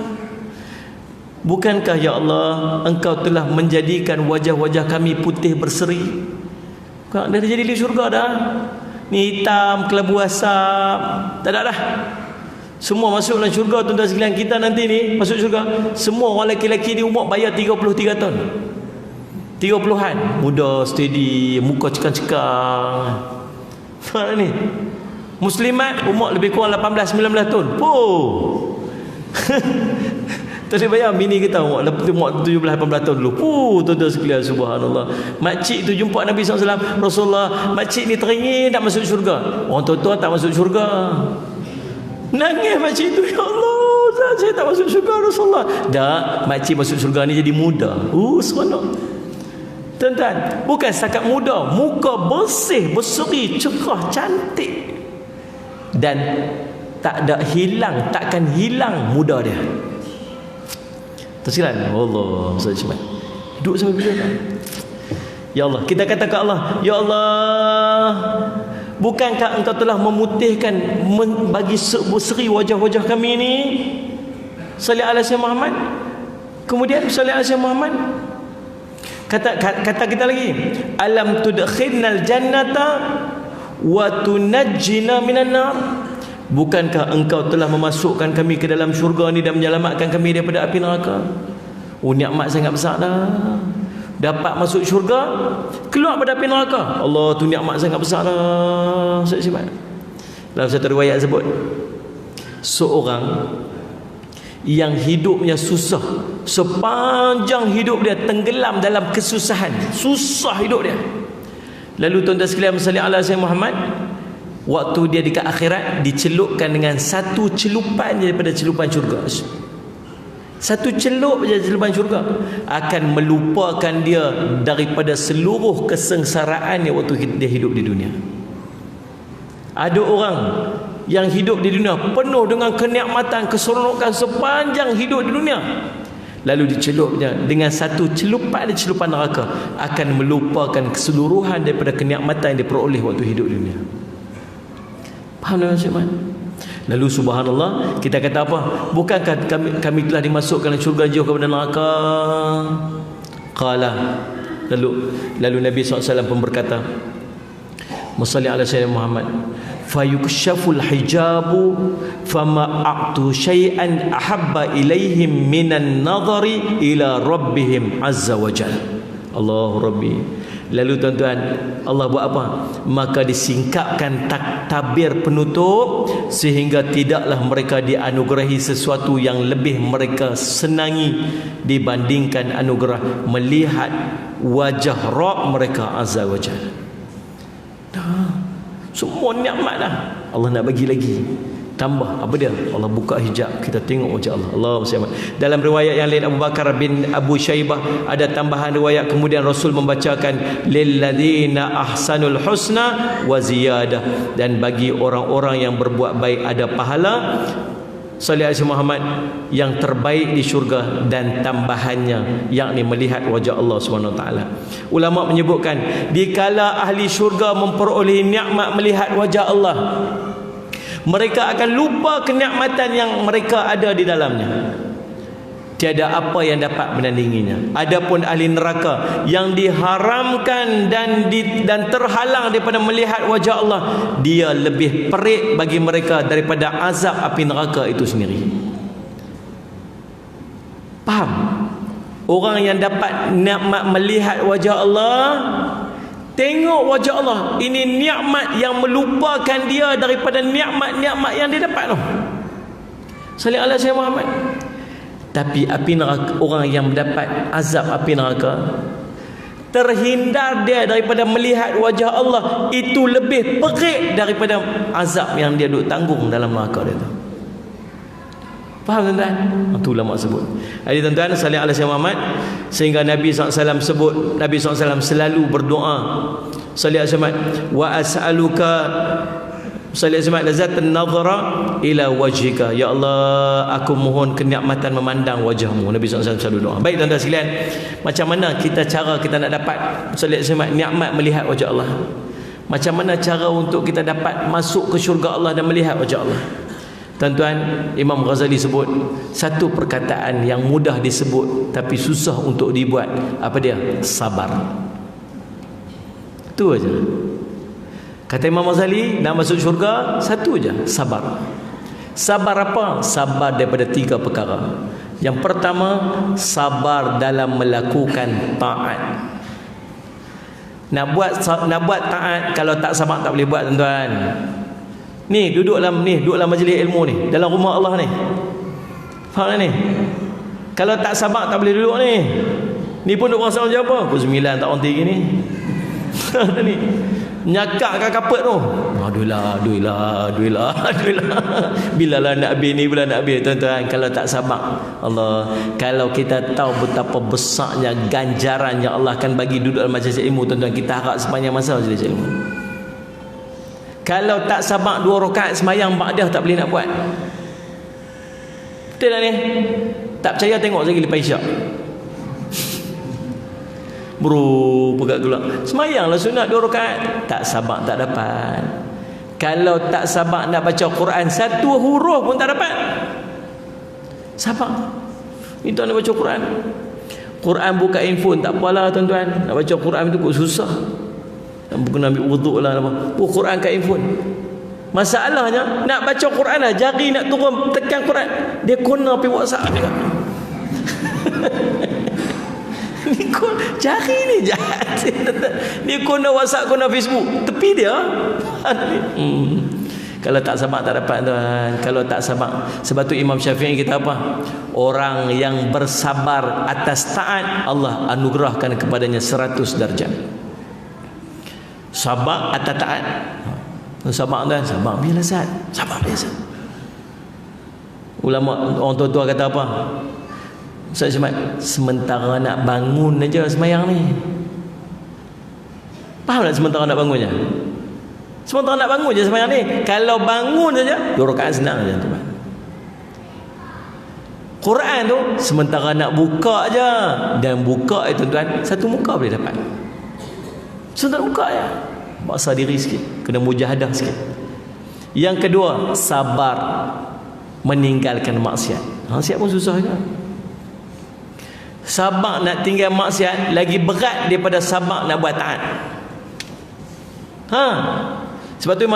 bukankah ya Allah engkau telah menjadikan wajah-wajah kami putih berseri? Kau dah jadi di syurga dah. Ni hitam, kelabu asap, tak ada dah. Semua masuk dalam syurga, tuan-tuan sekalian. Kita nanti ni masuk syurga, semua orang lelaki-lelaki ni umur bayar 33 tahun, 30-an, muda, steady, muka cekang-cekang. Faham ni? Muslimat umur lebih kurang 18-19 tahun. Tak boleh bayar bini kita umur 17-18 tahun dulu. Tuan-tuan sekalian, subhanallah. Makcik tu jumpa Nabi SAW. Rasulullah, makcik ni teringin tak masuk syurga. Orang tua-tua tak masuk syurga. Nangis makcik tu, ya Allah, saya tak masuk syurga Rasulullah. Dah, makcik masuk syurga ni jadi muda. Seronok. Tuan-tuan, bukan setakat muda, muka bersih, berseri, cerah, cantik. Dan tak ada hilang, takkan hilang muda dia. Tersilan Allah SWT. Duduk sampai bila tak? Ya Allah, kita kata ke Allah, ya Allah, bukankah engkau telah memutihkan, bagi berseri wajah-wajah kami ni? Salih ala Sayyidina Muhammad. Kemudian salih ala Sayyidina Muhammad. Kata kita lagi, alam tudkhilnal jannata wa tunajjina minan nar. Bukankah engkau telah memasukkan kami ke dalam syurga ni dan menyelamatkan kami daripada api neraka? Nikmat sangat besar dah. Dapat masuk syurga, keluar pada api neraka. Allah, tu nikmat sangat besar dah. Sebab dalam satu riwayat sebut, seorang yang hidupnya susah, sepanjang hidup dia tenggelam dalam kesusahan, susah hidup dia. Lalu tuan-tuan sekalian, sallallahu alaihi wasallam Muhammad, waktu dia dekat akhirat dicelupkan dengan satu celupan daripada celupan syurga. Satu celup je celupan syurga akan melupakan dia daripada seluruh kesengsaraan yang waktu dia hidup di dunia. Ada orang yang hidup di dunia penuh dengan kenikmatan, keseronokan sepanjang hidup di dunia, lalu dicelupnya dengan satu celupan dari celupan neraka, akan melupakan keseluruhan daripada kenikmatan yang diperoleh waktu hidup di dunia. Faham tak maksud? Lalu subhanallah, kita kata apa? Bukankah kami telah dimasukkan dalam syurga jauh kepada neraka? Qala. Lalu Nabi SAW pun berkata, Musalli ala Sayyidina Muhammad, fayukshaful hijabu fama a'tu syai'an ahabba ilaihim minan nadhari ila rabbihim azza wa jalla. Allahu Rabbi. Lalu tuan-tuan, Allah buat apa? Maka disingkapkan tabir penutup, sehingga tidaklah mereka dianugerahi sesuatu yang lebih mereka senangi dibandingkan anugerah melihat wajah Rabb mereka azza wa jalla. Dah, semua nikmat dah, Allah nak bagi lagi. Tambah apa dia? Allah buka hijab, kita tengok wajah Allah. Allahu Akbar. Dalam riwayat yang lain, Abu Bakar bin Abu Syaibah ada tambahan riwayat, kemudian Rasul membacakan lil ladzina ahsanul husna wa ziyadah, dan bagi orang-orang yang berbuat baik ada pahala. Salih alaihi Muhammad, yang terbaik di syurga dan tambahannya, yakni melihat wajah Allah Subhanahu wa taala. Ulama menyebutkan, dikala ahli syurga memperoleh nikmat melihat wajah Allah, mereka akan lupa kenikmatan yang mereka ada di dalamnya. Tiada apa yang dapat menandinginya. Adapun ahli neraka yang diharamkan dan terhalang daripada melihat wajah Allah, dia lebih perik bagi mereka daripada azab api neraka itu sendiri. Faham? Orang yang dapat nikmat melihat wajah Allah, tengok wajah Allah, ini nikmat yang melupakan dia daripada nikmat-nikmat yang dia dapat tu. Salih ala Sayyidina Muhammad. Tapi api neraka, orang yang mendapat azab api neraka, terhindar dia daripada melihat wajah Allah, itu lebih perik daripada azab yang dia duk tanggung dalam neraka dia tu. Faham tuan-tuan? Itu ulama sebut. Jadi tuan-tuan, salih ala Sayyidina Muhammad, sehingga Nabi SAW sebut, Nabi SAW selalu berdoa, salih ala Sayyidina Muhammad, wa as'aluka, salih ala Sayyidina lazatan nadhara ila wajhika, ya Allah, aku mohon kenikmatan memandang wajahmu. Nabi SAW selalu doa. Baik tuan-tuan sekalian, macam mana cara kita nak dapat, salih ala Sayyidina nikmat melihat wajah Allah? Macam mana cara untuk kita dapat masuk ke syurga Allah dan melihat wajah Allah? Tuan-tuan, Imam Ghazali sebut satu perkataan yang mudah disebut tapi susah untuk dibuat. Apa dia? Sabar. Itu aja. Kata Imam Ghazali, nak masuk syurga satu aja, sabar. Sabar apa? Sabar daripada 3 perkara. Yang pertama, sabar dalam melakukan taat. Nak buat taat, kalau tak sabar tak boleh buat, tuan-tuan. Ni duduk dalam majlis ilmu ni, dalam rumah Allah ni. Faham tak ni? Kalau tak sabar tak boleh duduk ni. Ni pun duk rasa macam apa? Pukul 9 tak berhenti gini. Ni nyakak kat kapet tu. Aduhlah. Bilalah nak habis ni, bila nak habis, tuan-tuan. Kalau tak sabar, Allah, kalau kita tahu betapa besarnya ganjaran yang Allah akan bagi duduk dalam majlis ilmu, tuan-tuan, kita harap sepanjang masa majlis ilmu. Kalau tak sabar 2 rakaat semayang ba'dah tak boleh nak buat. Betul tak ni? Tak percaya tengok lagi lepas isyak. Bro, pegat pula. Semayanglah sunat 2 rakaat. Tak sabar tak dapat. Kalau tak sabar nak baca Quran, 1 huruf pun tak dapat. Sabar. Itu nak baca Quran. Quran buka handphone tak apalah, tuan-tuan. Nak baca Quran itu kok susah. Tak kena ambil wuduk lah. Quran kat handphone. Masalahnya nak baca Quran lah, jari nak turun tekan Quran, dia kena pergi WhatsApp juga. Ni jari ni jahat. Dia kena WhatsApp, kena Facebook, tepi dia. Kalau tak sabar tak dapat, tuan. Kalau tak sabar. Sebab tu Imam Syafi'i kata apa? Orang yang bersabar atas taat, Allah anugerahkan kepadanya 100 darjat. Sabar atas taat. Sabar, tuan. Sabar biar lazat. Sabar biasa. Ulama, orang tua-tua kata apa? Ustaz Syamad, sementara nak bangun aja semayang ni. Faham tak sementara nak bangun je? Sementara nak bangun je semayang ni. Kalau bangun saja 2 rakaat senang je, tuan. Quran tu sementara nak buka je, dan buka itu, tuan, 1 muka boleh dapat. Sementara buka je. Paksa diri sikit, kena mujahadah sikit. Yang kedua, sabar meninggalkan maksiat. Maksiat pun susah juga. Sabar nak tinggal maksiat lagi berat daripada sabar nak buat taat. Sebab tu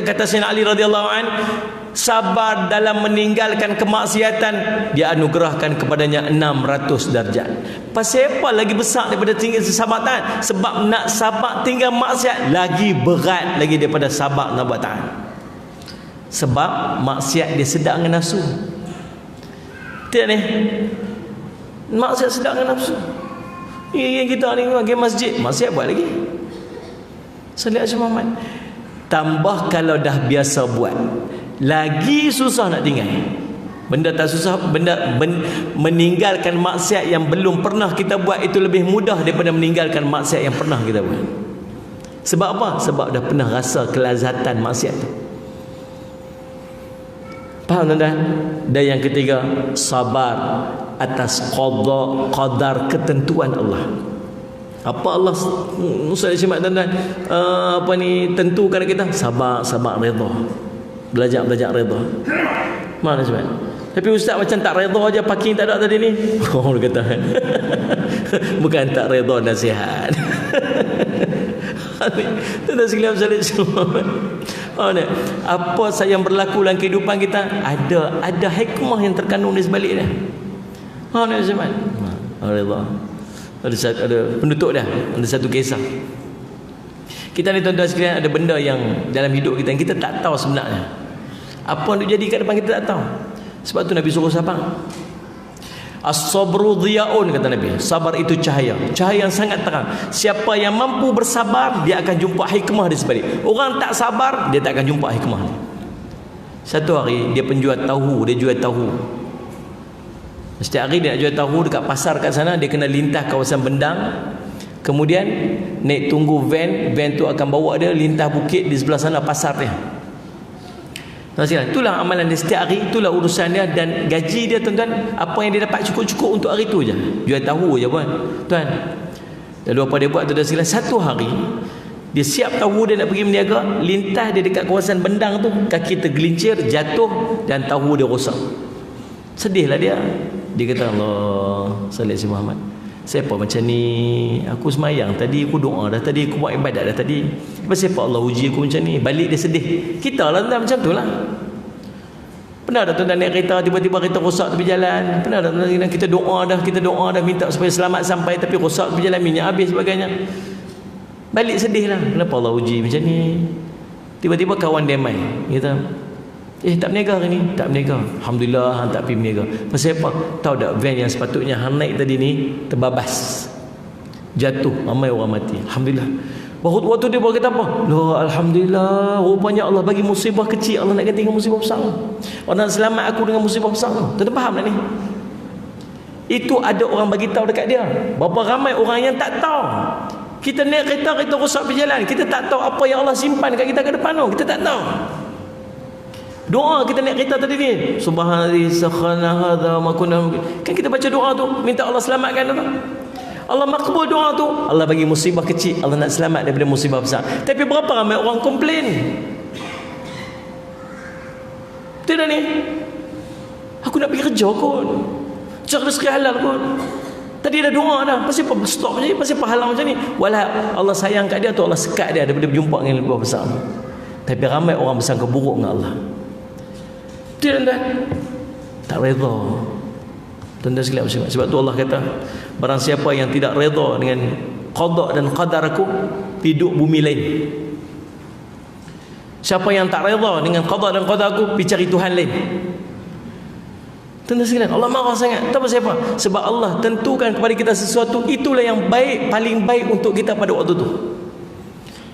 kata Sayyidina Ali radhiyallahu an, sabar dalam meninggalkan kemaksiatan dia anugerahkan kepadanya 600 darjat. Pasal apa lagi besar daripada tinggal sabar taat? Sebab nak sabar tinggal maksiat lagi berat lagi daripada sabar nak buat taat. Sebab maksiat dia sedap dengan nafsu. Tidak ni? Maksiat sedap dengan nafsu. Yang kita ni pergi masjid, maksiat buat lagi. Salat Jumaat. Tambah kalau dah biasa buat, lagi susah nak tinggal. Benda tak susah, meninggalkan maksiat yang belum pernah kita buat itu lebih mudah daripada meninggalkan maksiat yang pernah kita buat. Sebab apa? Sebab dah pernah rasa kelazatan maksiat tu. Faham, tuan-tuan? Dan yang ketiga, sabar atas qadar ketentuan Allah. Apa Allah Ustaz Syamad, tuan-tuan, tentukan kita? Sabar redha. Belajar redha. Mana Syamad? Tapi ustaz macam tak redha aja, parking tak ada tadi ni. Oh, dia kata. Bukan tak redha, nasihat. Tuan-tuan sekalian salat semua. Apa yang berlaku dalam kehidupan kita, ada hikmah yang terkandung di sebalik dia. Mana Syamad? Redha. Ada penutup dah. Ada satu kisah. Kita ni, tuan-tuan sekalian, ada benda yang dalam hidup kita yang kita tak tahu sebenarnya. Apa yang jadi kat depan kita tak tahu. Sebab tu Nabi suruh sabar. As-sabru dhiyaun, kata Nabi. Sabar itu cahaya. Cahaya yang sangat terang. Siapa yang mampu bersabar, dia akan jumpa hikmah di sebalik. Orang tak sabar, dia tak akan jumpa hikmah. Satu hari dia penjual tahu, dia jual tahu. Setiap hari dia nak jual tahu dekat pasar kat sana, dia kena lintas kawasan Bendang. Kemudian naik tunggu van tu akan bawa dia lintas bukit, di sebelah sana pasar dia. Itulah amalan dia setiap hari, itulah urusan dia, dan gaji dia, tuan-tuan, apa yang dia dapat cukup-cukup untuk hari tu je. Jual tahu je pun, tuan. Lalu apa dia buat tu dah sila? Satu hari dia siap tahu dia nak pergi berniaga, lintas dia dekat kawasan Bendang tu, kaki tergelincir, jatuh, dan tahu dia rosak. Sedihlah dia. Dia kata, Allah, salat si Muhammad, siapa macam ni? Aku semayang tadi, aku doa dah tadi, aku buat ibadat dah tadi. Siapa Allah uji aku macam ni? Balik dia sedih. Kita lah tuan macam tu lah. Pernah tak tuan naik kereta, tiba-tiba kereta rosak tepi jalan? Pernah tak tuan kita doa dah minta supaya selamat sampai, tapi rosak tepi jalan, minyak habis sebagainya? Balik sedih lah, kenapa Allah uji macam ni. Tiba-tiba kawan dia mai, kata, tak berniaga hari ni? Tak berniaga. Alhamdulillah, hang tak pergi berniaga. Pasal apa? Tahu tak, van yang sepatutnya hang naik tadi ni terbabas, jatuh, ramai orang mati. Alhamdulillah. Waktu dia berkata apa? Loh, Alhamdulillah, rupanya Allah bagi musibah kecil, Allah nak ganti dengan musibah besar. Allah nak selamat aku dengan musibah besar. Tuan-tuan faham tak ni? Itu ada orang bagi tahu dekat dia. Berapa ramai orang yang tak tahu. Kita naik kereta, kita rosak berjalan, kita tak tahu apa yang Allah simpan kat kita ke depan tu. Kita tak tahu. Doa kita naik kereta tadi ni, subhanallah sakhana hadza ma kunna, kan kita baca doa tu, minta Allah selamatkan tu. Allah makbul doa tu. Allah bagi musibah kecil, Allah nak selamat daripada musibah besar. Tapi berapa ramai orang komplain? Tidak ni, aku nak pergi kerja kot, cari rezeki halal kot. Tadi dah doa dah, pasal apa stop macam ni, pasal apa halang macam ni. Walau Allah sayang kat dia tu, Allah sekat dia daripada berjumpa dengan lebih besar. Tapi ramai orang bersangka buruk dengan Allah. Tidak, tak redha. Tuan-tuan sekalian, sebab tu Allah kata, barang siapa yang tidak redha dengan qada dan qadar aku, hidup bumi lain. Siapa yang tak redha dengan qada dan qadar aku, pergi cari Tuhan lain. Tuan-tuan sekalian, Allah marah sangat. Tahu siapa? Sebab Allah tentukan kepada kita sesuatu, itulah yang baik, paling baik untuk kita pada waktu tu.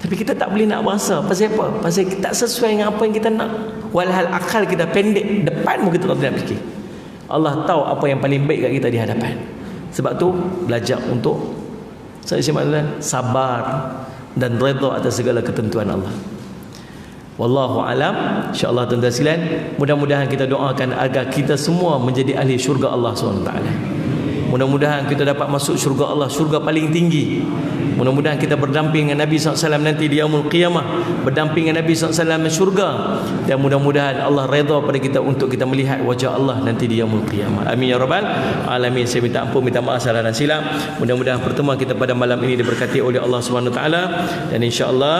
Tapi kita tak boleh nak berasa. Pasal apa? Pasal kita tak sesuai dengan apa yang kita nak. Walhal akal kita pendek, depan pun kita tak nak fikir. Allah tahu apa yang paling baik kat kita di hadapan. Sebab tu belajar untuk sabar dan redha atas segala ketentuan Allah. Wallahu alam. InsyaAllah tuan-tuan sekalian, mudah-mudahan kita doakan agar kita semua menjadi ahli syurga Allah SWT. Mudah-mudahan kita dapat masuk syurga Allah, syurga paling tinggi. Mudah-mudahan kita berdamping dengan Nabi SAW nanti di yaumul qiyamah, berdamping dengan Nabi SAW di syurga. Dan mudah-mudahan Allah redha pada kita untuk kita melihat wajah Allah nanti di yaumul qiyamah. Amin ya rabbal alamin. Saya minta ampun, minta maaf salah dan silap. Mudah-mudahan pertemuan kita pada malam ini diberkati oleh Allah Subhanahu Wa Taala. Dan insya-Allah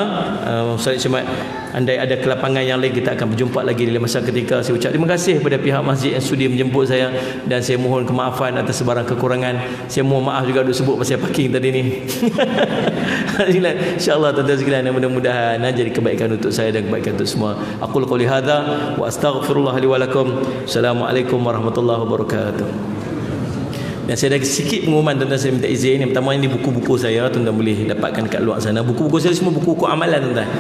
Ustaz Syamad, andai ada kelapangan yang lain, kita akan berjumpa lagi di masa ketika. Saya ucap terima kasih kepada pihak masjid yang sudi menjemput saya, dan saya mohon kemaafan atas sebarang kekurangan. Saya mohon maaf juga duk sebut pasal parking tadi ni. InsyaAllah tuan-tuan sekalian, mudah-mudahan jadi kebaikan untuk saya dan kebaikan untuk semua. Aqul qouli hadza wa astaghfirullah li wa lakum. Assalamualaikum warahmatullahi wabarakatuh. Dan saya ada sikit pengumuman, tuan-tuan, saya minta izin. Yang pertama, ini buku-buku saya, tuan-tuan boleh dapatkan kat luar sana. Buku-buku saya semua buku-buku amalan, tuan-tuan.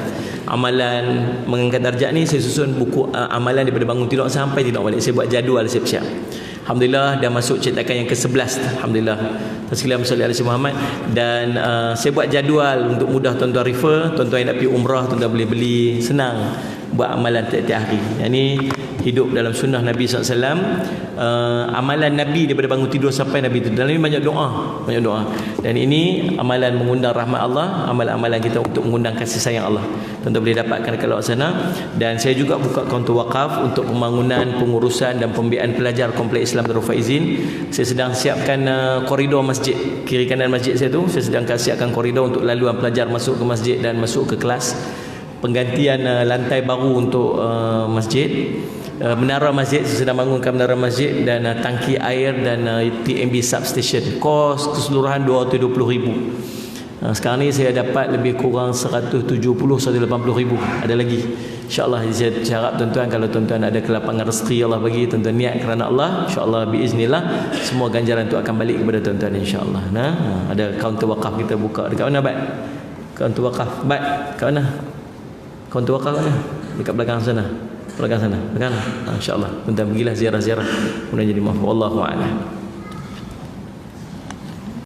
Amalan mengangkat darjat ni saya susun buku amalan daripada bangun tidur sampai tidur balik. Saya buat jadual siap-siap. Alhamdulillah dah masuk cetakan yang ke-11. Alhamdulillah. Sekalian bersalli alaihi Muhammad. Dan saya buat jadual untuk mudah tuan-tuan refer. Tuan-tuan yang nak pergi umrah, tuan-tuan boleh beli, senang buat amalan tiap-tiap hari. Yang ni hidup dalam sunnah Nabi SAW. Amalan Nabi daripada bangun tidur sampai Nabi tidur. Dalam ini banyak doa, banyak doa. Dan ini amalan mengundang rahmat Allah, amalan-amalan kita untuk mengundang kasih sayang Allah. Tuan-tuan boleh dapatkan dekat luar sana. Dan saya juga buka kaunter wakaf untuk pembangunan, pengurusan dan pembiayaan pelajar Kompleks Islam Darul Faizin. Saya sedang siapkan koridor masjid. Kiri kanan masjid saya tu, saya sedang siapkan koridor untuk laluan pelajar masuk ke masjid dan masuk ke kelas. Penggantian lantai baru untuk masjid. Menara masjid, saya sedang bangunkan menara masjid, dan tangki air dan TMB substation. Kos keseluruhan 220,000. Sekarang ni saya dapat lebih kurang 170-180,000. Ada lagi. InsyaAllah saya harap tuan-tuan, kalau tuan-tuan ada kelapangan rezeki Allah bagi, tuan-tuan niat kerana Allah, InsyaAllah biiznillah semua ganjaran itu akan balik kepada tuan-tuan, InsyaAllah. Ada kaunter wakaf kita buka. Dekat mana, Bat? Kaunter wakaf. Bat, kat mana? Kaunter wakaf kat mana? Dekat belakang sana. Belakang sana. InsyaAllah. Tuan-tuan pergilah ziarah-ziarah. Kemudian jadi maaf. Wallahu a'lam.